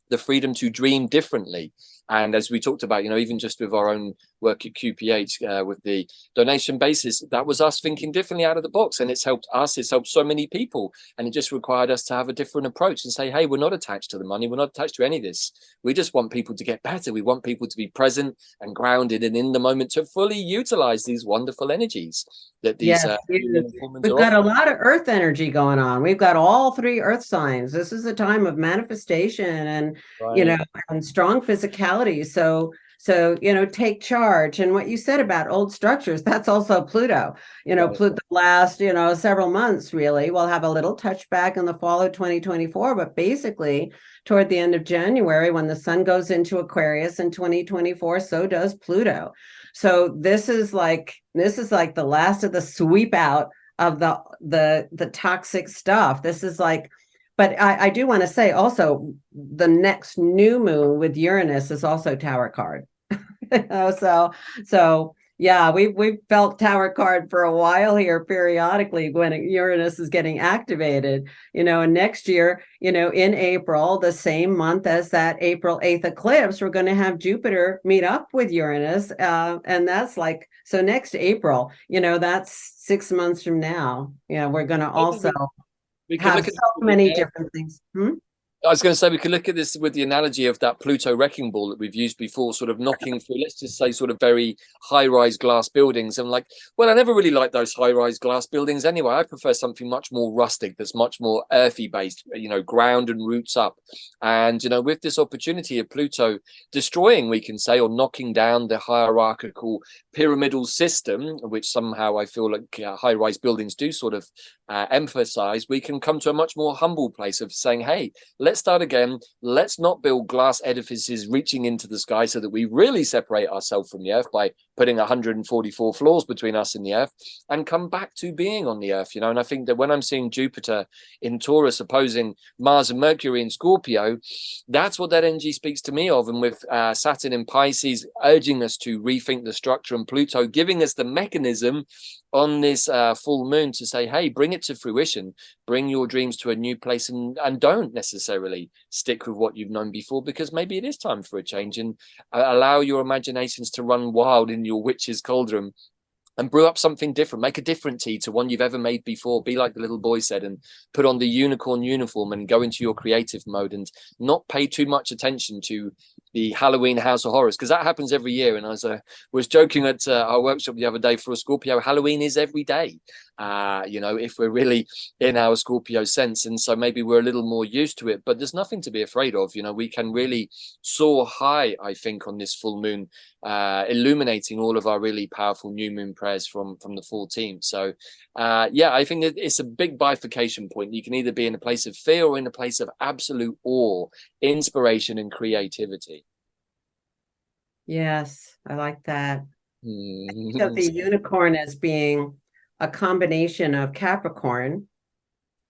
the freedom to dream differently. And as we talked about, even just with our own work at QPH, with the donation basis, that was us thinking differently out of the box. And it's helped us, it's helped so many people. And it just required us to have a different approach and say, hey, we're not attached to the money. We're not attached to any of this. We just want people to get better. We want people to be present and grounded and in the moment to fully utilize these wonderful energies that these we've got a lot of earth energy going on. We've got all 3 earth signs. This is a time of manifestation and and strong physicality. So So, take charge. And what you said about old structures, that's also Pluto. Right. Pluto, the last, several months really. We'll have a little touchback in the fall of 2024, but basically toward the end of January, when the sun goes into Aquarius in 2024, so does Pluto. So this is like the last of the sweep out of the toxic stuff. This is like, but I do want to say also the next new moon with Uranus is also Tower card. So yeah, we've felt Tower card for a while here periodically when Uranus is getting activated, and next year, in April, the same month as that April 8th eclipse, we're going to have Jupiter meet up with Uranus. And that's like, so next April, that's 6 months from now. We're going to also We can have look at so many different things. I was going to say, we could look at this with the analogy of that Pluto wrecking ball that we've used before, sort of knocking through, let's just say, sort of very high-rise glass buildings. And like, well, I never really liked those high-rise glass buildings anyway. I prefer something much more rustic, that's much more earthy-based, ground and roots up. And, with this opportunity of Pluto destroying, we can say, or knocking down the hierarchical pyramidal system, which somehow I feel like high-rise buildings do sort of emphasize, we can come to a much more humble place of saying, hey, let's start again. Let's not build glass edifices reaching into the sky so that we really separate ourselves from the earth by putting 144 floors between us and the earth, and come back to being on the earth, And I think that when I'm seeing Jupiter in Taurus opposing Mars and Mercury in Scorpio, that's what that energy speaks to me of. And with Saturn in Pisces urging us to rethink the structure, and Pluto giving us the mechanism on this full moon to say, hey, bring it to fruition, bring your dreams to a new place, and don't necessarily stick with what you've known before, because maybe it is time for a change, and allow your imaginations to run wild in your witch's cauldron and brew up something different. Make a different tea to one you've ever made before. Be like the little boy said, and put on the unicorn uniform and go into your creative mode, and not pay too much attention to the Halloween House of Horrors, because that happens every year. And as I was joking at our workshop the other day for a Scorpio, Halloween is every day, if we're really in our Scorpio sense. And so maybe we're a little more used to it, but there's nothing to be afraid of. We can really soar high, I think, on this full moon, illuminating all of our really powerful new moon prayers from the 14th. So I think that it's a big bifurcation point. You can either be in a place of fear or in a place of absolute awe, inspiration, and creativity. Yes, I like that. So the unicorn as being a combination of Capricorn,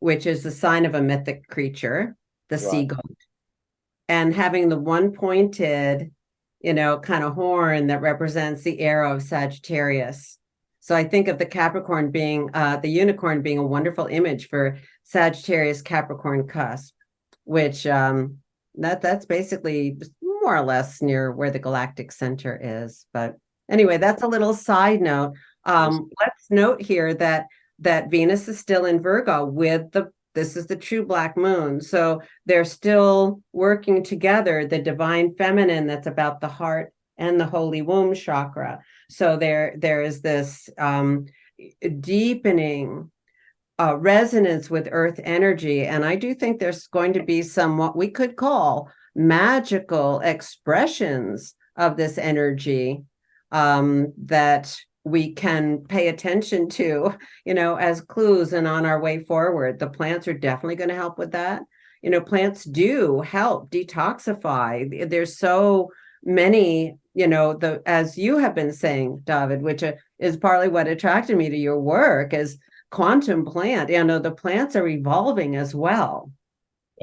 which is the sign of a mythic creature, the sea goat, and having the one pointed, kind of horn that represents the arrow of Sagittarius. So I think of the Capricorn being, the unicorn being a wonderful image for Sagittarius Capricorn cusp, which that's basically more or less near where the galactic center is. But anyway, that's a little side note. Let's note here that Venus is still in Virgo this is the true black moon. So they're still working together, the divine feminine that's about the heart and the holy womb chakra. So there is this deepening resonance with earth energy. And I do think there's going to be some what we could call magical expressions of this energy that we can pay attention to, as clues and on our way forward. The plants are definitely going to help with that. Plants do help detoxify. There's so many, as you have been saying, David, which is partly what attracted me to your work, is quantum plant. The plants are evolving as well.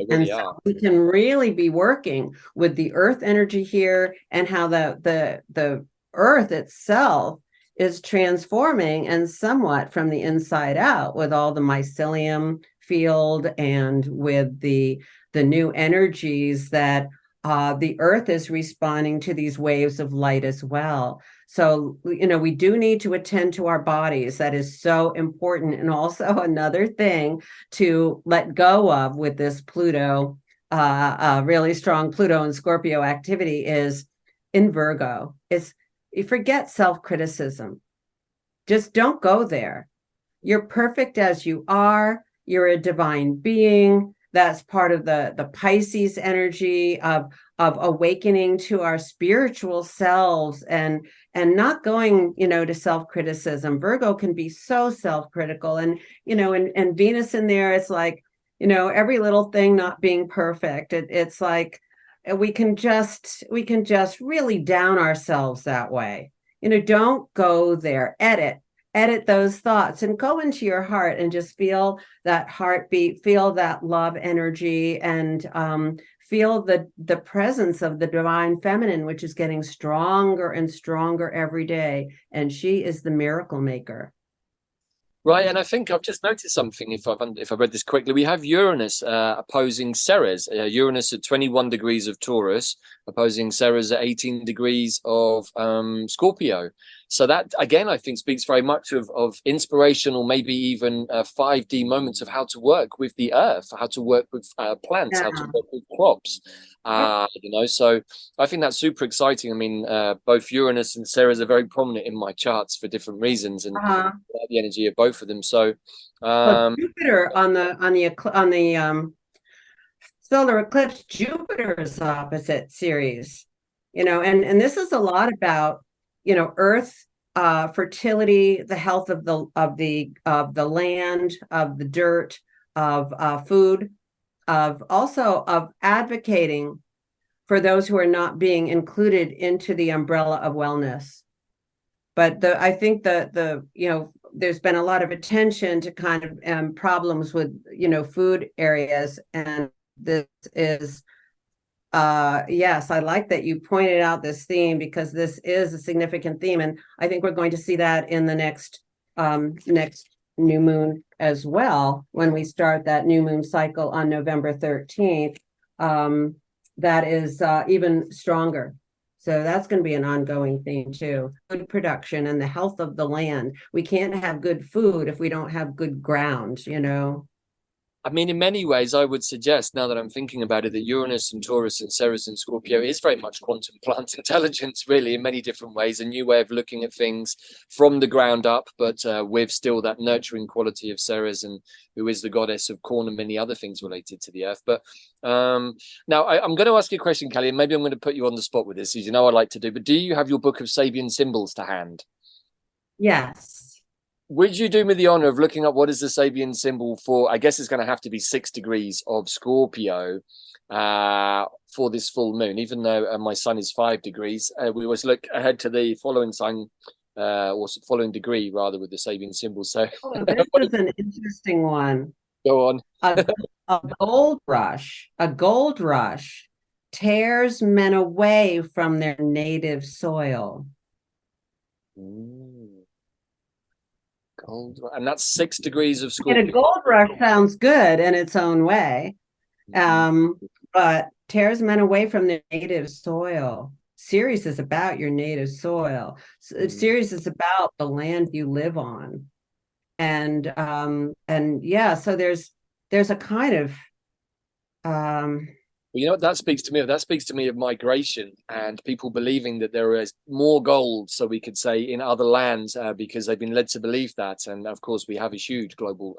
And so we can really be working with the earth energy here, and how the earth itself is transforming, and somewhat from the inside out, with all the mycelium field and with the new energies that the earth is responding to these waves of light as well. So, we do need to attend to our bodies. That is so important. And also another thing to let go of with this Pluto, really strong Pluto and Scorpio activity is in Virgo. You forget self-criticism. Just don't go there. You're perfect as you are. You're a divine being. that's part of the Pisces energy of awakening to our spiritual selves and not going, to self-criticism. Virgo can be so self-critical, and and Venus in there, it's like, every little thing not being perfect. It's like we can just really down ourselves that way. Don't go there. Edit those thoughts and go into your heart and just feel that heartbeat, feel that love energy, and feel the presence of the divine feminine, which is getting stronger and stronger every day. And she is the miracle maker. Right, and I think I've just noticed something. If I've read this correctly, we have Uranus opposing Ceres. Uranus at 21 degrees of Taurus, opposing Ceres at 18 degrees of Scorpio. So that again, I think, speaks very much of inspirational, maybe even 5D moments of how to work with the earth, how to work with plants, how to work with crops. So I think that's super exciting. I mean, both Uranus and Ceres are very prominent in my charts for different reasons, and the energy of both of them. So Jupiter on the solar eclipse, Jupiter is opposite Ceres, and this is a lot about earth, fertility, the health of the land, of the dirt, of food, of advocating for those who are not being included into the umbrella of wellness. But I think there's been a lot of attention to kind of problems with food areas, and this is yes, I like that you pointed out this theme, because this is a significant theme, and I think we're going to see that in the next new moon as well, when we start that new moon cycle on November 13th. That is even stronger. So that's going to be an ongoing theme too. Food production and the health of the land. We can't have good food if we don't have good ground, I mean, in many ways, I would suggest, now that I'm thinking about it, that Uranus and Taurus and Ceres and Scorpio is very much quantum plant intelligence, really, in many different ways. A new way of looking at things from the ground up, but with still that nurturing quality of Ceres, and who is the goddess of corn and many other things related to the earth. But now I'm going to ask you a question, Kelly, and maybe I'm going to put you on the spot with this, as I like to do. But do you have your book of Sabian symbols to hand? Yes. Would you do me the honor of looking up what is the Sabian symbol for? I guess it's going to have to be 6 degrees of Scorpio for this full moon, even though my sun is 5 degrees. We always look ahead to the following sign, or following degree, rather, with the Sabian symbol. So this is an interesting one. Go on. A gold rush tears men away from their native soil. Gold, and that's 6 degrees of Scorpio. And a gold rush sounds good in its own way, but tears men away from their native soil. Ceres is about your native soil. Ceres is about the land you live on, and yeah, so there's a kind of what that speaks to me of? That speaks to me of migration and people believing that there is more gold, so we could say, in other lands, because they've been led to believe that. And of course, we have a huge global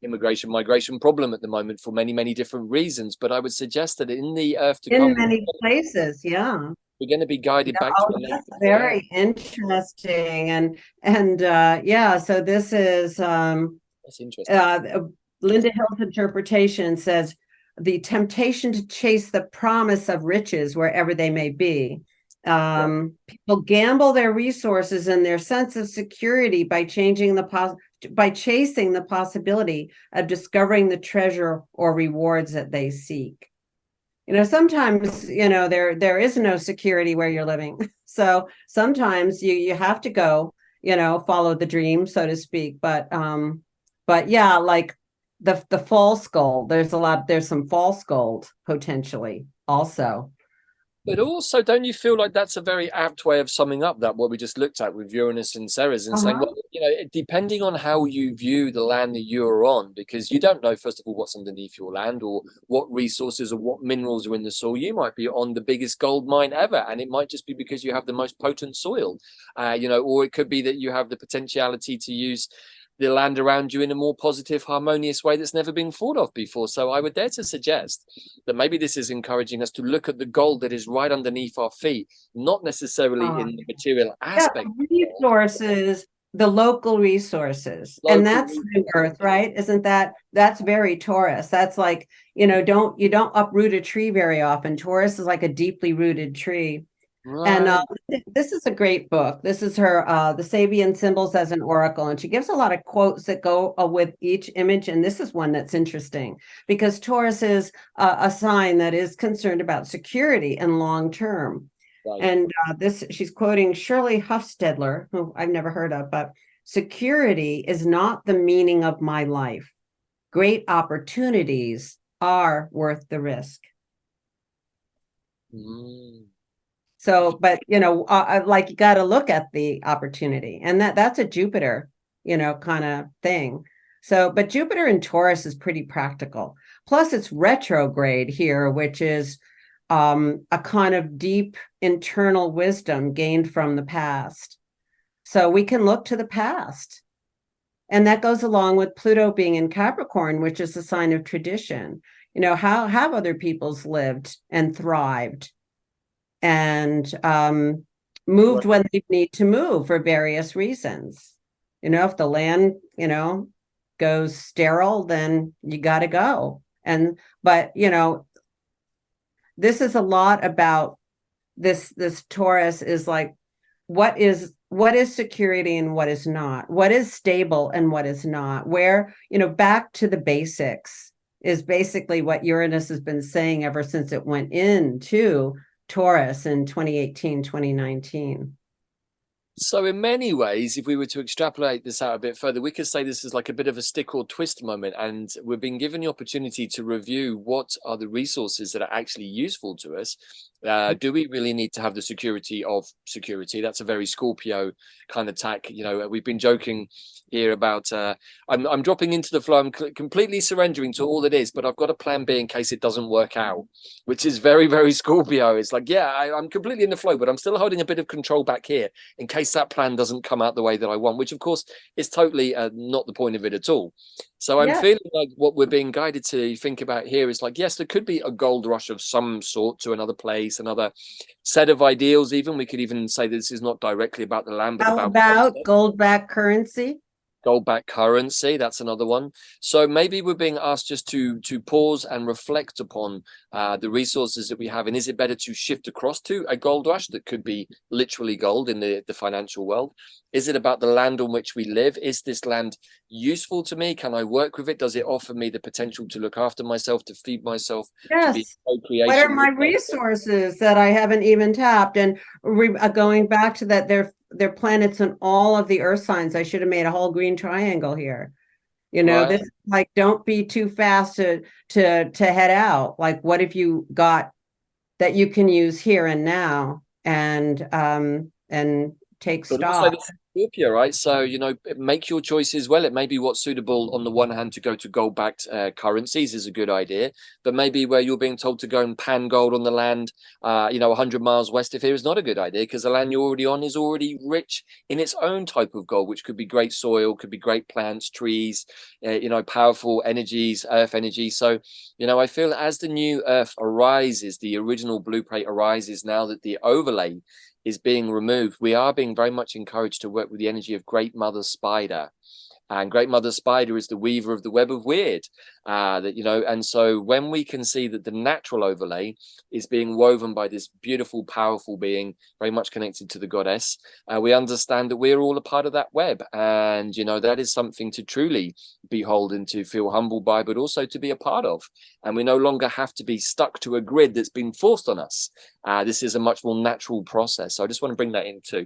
migration problem at the moment for many, many different reasons. But I would suggest that in the earth to come, in many places, yeah, we're going to be guided back to the that's very interesting. And yeah, so this is that's interesting. Linda Hill's interpretation says, the temptation to chase the promise of riches wherever they may be. People gamble their resources and their sense of security by chasing the possibility of discovering the treasure or rewards that they seek. Sometimes there is no security where you're living, so sometimes you have to go follow the dream, so to speak. But yeah, like the false gold, there's some false gold potentially also. But also, don't you feel like that's a very apt way of summing up that what we just looked at with Uranus and Ceres, and saying, well, depending on how you view the land that you're on, because you don't know, first of all, what's underneath your land, or what resources or what minerals are in the soil. You might be on the biggest gold mine ever, and it might just be because you have the most potent soil, or it could be that you have the potentiality to use the land around you in a more positive, harmonious way that's never been thought of before. So I would dare to suggest that maybe this is encouraging us to look at the gold that is right underneath our feet, not necessarily in the material aspect. Resources, the local resources. And that's New Earth, right? Isn't that's very Taurus. That's like, you don't uproot a tree very often. Taurus is like a deeply rooted tree. Right. And this is a great book. This is her The Sabian Symbols as an Oracle, and she gives a lot of quotes that go with each image. And this is one that's interesting because Taurus is a sign that is concerned about security and long term. Right. And she's quoting Shirley Hufstedler, who I've never heard of, but security is not the meaning of my life. Great opportunities are worth the risk. So, but, like you got to look at the opportunity, and that's a Jupiter, kind of thing. So, but Jupiter in Taurus is pretty practical. Plus it's retrograde here, which is a kind of deep internal wisdom gained from the past. So we can look to the past. And that goes along with Pluto being in Capricorn, which is a sign of tradition. How have other peoples lived and thrived? And moved when they need to move for various reasons. If the land, goes sterile, then you got to go. But this is a lot about this Taurus is like, what is security and what is not? What is stable and what is not? Where, back to the basics is basically what Uranus has been saying ever since it went into Taurus in 2018, 2019. So in many ways, if we were to extrapolate this out a bit further, we could say this is like a bit of a stick or twist moment. And we've been given the opportunity to review what are the resources that are actually useful to us. Do we really need to have the security of security? That's a very Scorpio kind of tack. We've been joking here about I'm dropping into the flow. I'm completely surrendering to all it is, but I've got a plan B in case it doesn't work out, which is very, very Scorpio. It's like, yeah, I'm completely in the flow, but I'm still holding a bit of control back here in case that plan doesn't come out the way that I want, which of course is totally not the point of it at all. So I'm feeling like what we're being guided to think about here is like, yes, there could be a gold rush of some sort to another place, another set of ideals. Even we could even say this is not directly about the land, but about gold-backed currency. Gold-backed currency, that's another one. So maybe we're being asked just to pause and reflect upon the resources that we have. And is it better to shift across to a gold rush that could be literally gold in the financial world? Is it about the land on which we live? Is this land useful to me? Can I work with it? Does it offer me the potential to look after myself, to feed myself? Yes. To be co-creation? What are my resources that I haven't even tapped? And going back to that, they're planets in all of the earth signs. I should have made a whole green triangle here. Right. This, like, don't be too fast to head out. Like, what have you got that you can use here and now and take stock? Scorpio, right? So, make your choices well. It may be what's suitable on the one hand to go to gold-backed currencies is a good idea, but maybe where you're being told to go and pan gold on the land, 100 miles west of here is not a good idea because the land you're already on is already rich in its own type of gold, which could be great soil, could be great plants, trees, powerful energies, earth energy. So, I feel as the new earth arises, the original blueprint arises now that the overlay is being removed, we are being very much encouraged to work with the energy of Great Mother Spider. And Great Mother Spider is the weaver of the web of weird. And so when we can see that the natural overlay is being woven by this beautiful, powerful being, very much connected to the goddess, we understand that we're all a part of that web. And, that is something to truly behold and to feel humbled by, but also to be a part of. And we no longer have to be stuck to a grid that's been forced on us. This is a much more natural process. So I just want to bring that in too.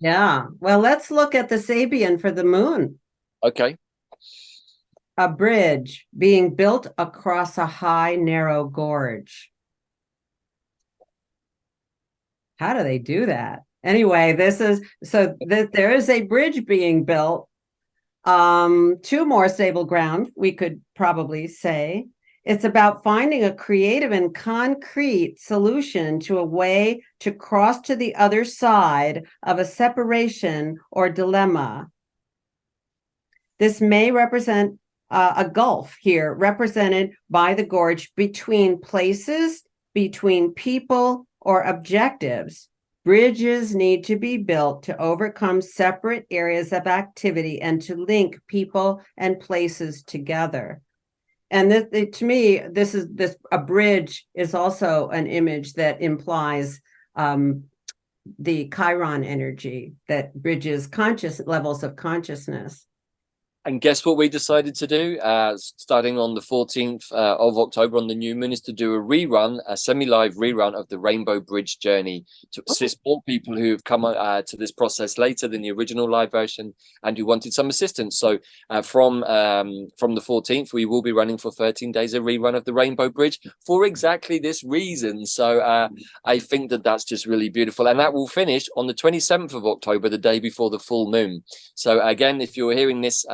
Yeah. Well, let's look at the Sabian for the moon. Okay. A bridge being built across a high, narrow gorge. How do they do that? Anyway, there is a bridge being built to more stable ground, we could probably say. It's about finding a creative and concrete solution to a way to cross to the other side of a separation or dilemma. This may represent a gulf here, represented by the gorge between places, between people, or objectives. Bridges need to be built to overcome separate areas of activity and to link people and places together. And this, to me, a bridge is also an image that implies the Chiron energy that bridges conscious levels of consciousness. And guess what we decided to do? Starting on the 14th of October on the new moon, is to do a semi-live rerun of the Rainbow Bridge journey to assist more people who have come to this process later than the original live version and who wanted some assistance. So from the 14th, we will be running for 13 days a rerun of the Rainbow Bridge for exactly this reason. So I think that that's just really beautiful. And that will finish on the 27th of October, the day before the full moon. So again, if you're hearing this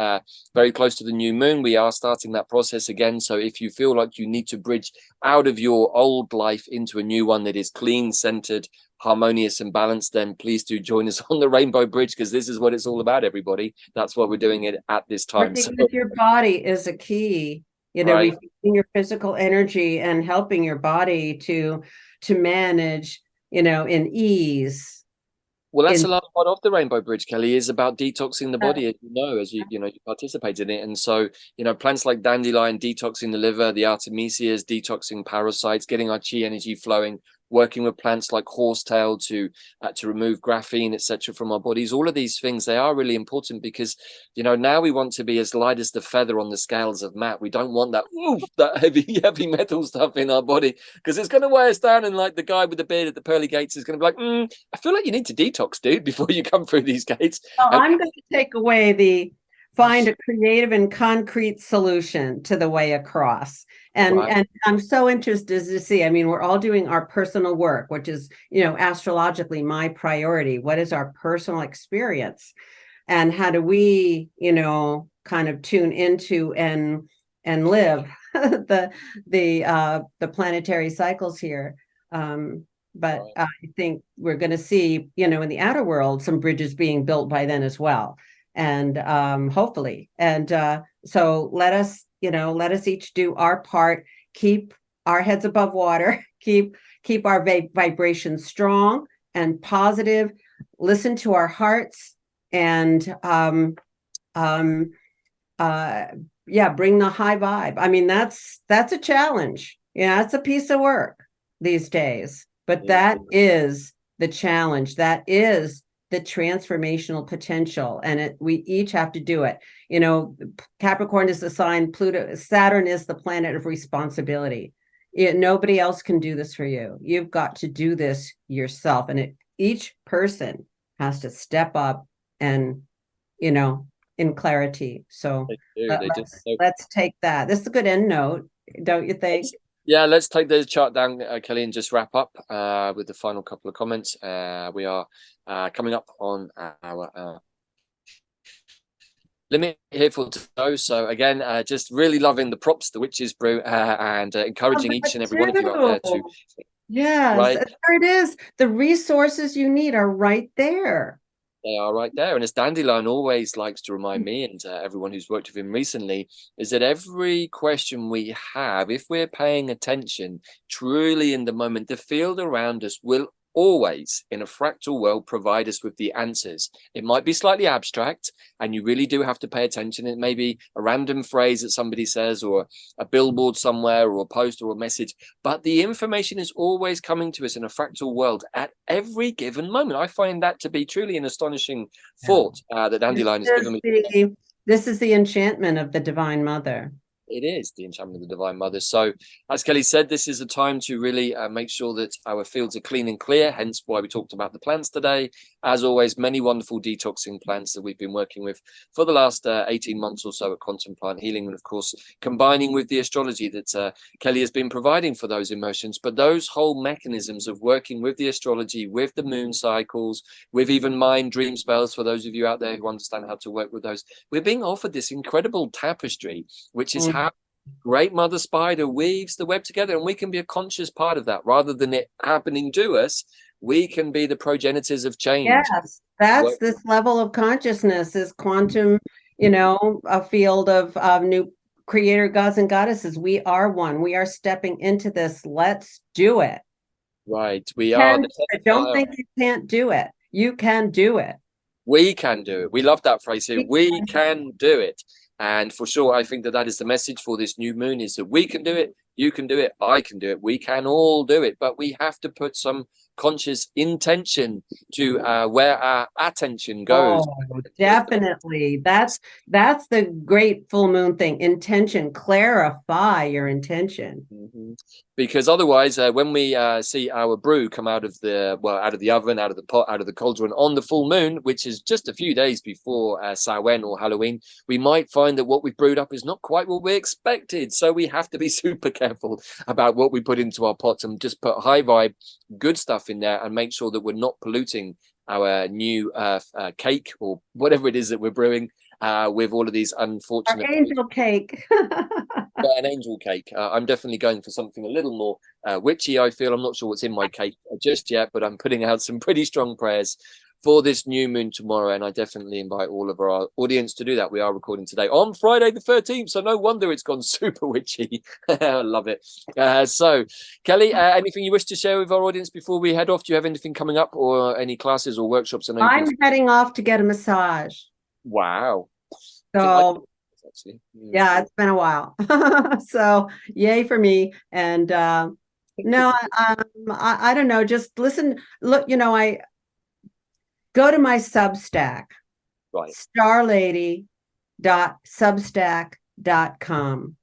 very close to the new moon, we are starting that process again. So if you feel like you need to bridge out of your old life into a new one that is clean, centered, harmonious and balanced, then please do join us on the Rainbow Bridge, because this is what it's all about, everybody. That's why we're doing it at this time. Working with your body is a key, right. Refilling your physical energy and helping your body to manage, in ease. Well, that's a lot of the Rainbow Bridge, Kelly, is about detoxing the body, as you participate in it. And so, plants like dandelion detoxing the liver, the artemisias detoxing parasites, getting our chi energy flowing, working with plants like horsetail to remove graphene, etc., from our bodies. All of these things, they are really important because, now we want to be as light as the feather on the scales of Matt. We don't want that heavy metal stuff in our body, because it's going to weigh us down. And like the guy with the beard at the pearly gates is going to be like, I feel like you need to detox, dude, before you come through these gates. Well, I'm going to take away find a creative and concrete solution to the way across. And I'm so interested to see, we're all doing our personal work, which is, astrologically my priority. What is our personal experience? And how do we, kind of tune into and live the planetary cycles here. But I think we're going to see, in the outer world, some bridges being built by then as well. And hopefully. And so let us each do our part, keep our heads above water, keep our vibration strong and positive, listen to our hearts, and bring the high vibe. That's a challenge. It's a piece of work these days, but that is the challenge. That is the transformational potential, and we each have to do it. Capricorn is the sign, Saturn is the planet of responsibility. Nobody else can do this for you. You've got to do this yourself, and each person has to step up and in clarity. So let's take that. This is a good end note, don't you think? Yeah, let's take the chart down, Kelly, and just wrap up with the final couple of comments. We are coming up on our limit here for today. So again, just really loving the props, the Witches Brew, and encouraging each and every one of you out there to... Yes, right? There it is. The resources you need are right there. They are right there. And as Dandelion always likes to remind me, and everyone who's worked with him recently, is that every question we have, if we're paying attention truly in the moment, the field around us will always, in a fractal world, provide us with the answers. It might be slightly abstract, and you really do have to pay attention. It may be a random phrase that somebody says, or a billboard somewhere, or a post, or a message, but the information is always coming to us in a fractal world at every given moment. I find that to be truly an astonishing thought that Dandelion has given me. This is the enchantment of the Divine Mother. It is the enchantment of the Divine Mother. So, as Kelly said, this is a time to really make sure that our fields are clean and clear, hence why we talked about the plants today. As always, many wonderful detoxing plants that we've been working with for the last 18 months or so at Quantum Plant Healing, and of course, combining with the astrology that Kelly has been providing for those immersions. But those whole mechanisms of working with the astrology, with the moon cycles, with even mind dream spells, for those of you out there who understand how to work with those, we're being offered this incredible tapestry, which is how Great Mother Spider weaves the web together, and we can be a conscious part of that rather than it happening to us. We can be the progenitors of change. Yes, that's this level of consciousness, is quantum you know, a field of new creator gods and goddesses. We are one. We are stepping into this. Let's do it. Right. We are. Don't think you can't do it. You can do it. We can do it. We love that phrase here. We can do it. And for sure, I think that that is the message for this new moon, is that we can do it. You can do it. I can do it. We can all do it. But we have to put some conscious intention to where our attention goes. Oh, definitely. That's the great full moon thing. Intention. Clarify your intention. Because otherwise, when we see our brew come out of the oven, out of the pot, out of the cauldron on the full moon, which is just a few days before Samhain or Halloween, we might find that what we've brewed up is not quite what we expected. So we have to be super careful about what we put into our pots, and just put high vibe, good stuff in there, and make sure that we're not polluting our new cake or whatever it is that we're brewing with all of these unfortunate angel cake. an angel cake. I'm definitely going for something a little more witchy, I feel. I'm not sure what's in my cake just yet, but I'm putting out some pretty strong prayers for this new moon tomorrow, and I definitely invite all of our audience to do that. We are recording today on Friday the 13th, so no wonder it's gone super witchy. I love it. So Kelly, anything you wish to share with our audience before we head off? Do you have anything coming up, or any classes or workshops? I'm heading off to get a massage. Wow. So yeah, it's been a while. So yay for me. And no, I don't know, just listen, look, you know, I go to my Substack, right, starlady.substack.com.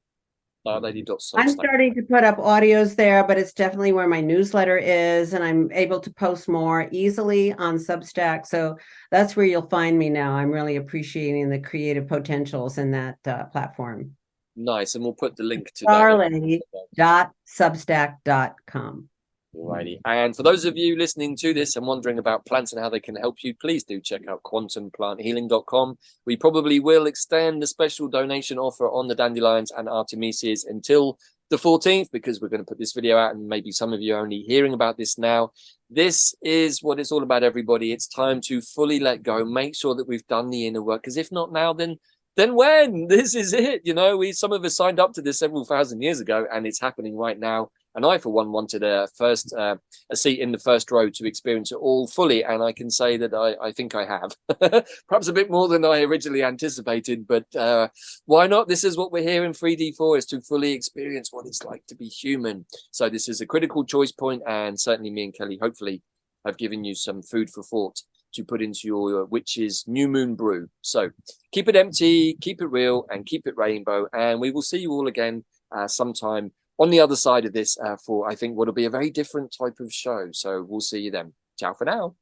I'm starting to put up audios there, but it's definitely where my newsletter is, and I'm able to post more easily on Substack. So that's where you'll find me now. I'm really appreciating the creative potentials in that platform. Nice. And we'll put the link to starlady.substack.com. Alrighty. And for those of you listening to this and wondering about plants and how they can help you, please do check out quantumplанthealing.com. We probably will extend the special donation offer on the dandelions and artemisias until the 14th, because we're going to put this video out, and maybe some of you are only hearing about this now. This is what it's all about, everybody. It's time to fully let go, make sure that we've done the inner work, because if not now, then when? This is it. You know, some of us signed up to this several thousand years ago, and it's happening right now. And I, for one, wanted a seat in the first row to experience it all fully. And I can say that I think I have. Perhaps a bit more than I originally anticipated, but why not? This is what we're here in 3D for, is to fully experience what it's like to be human. So this is a critical choice point, and certainly me and Kelly, hopefully, have given you some food for thought to put into your witch's new moon brew. So keep it empty, keep it real, and keep it rainbow. And we will see you all again sometime on the other side of this for, I think, what'll be a very different type of show. So we'll see you then. Ciao for now.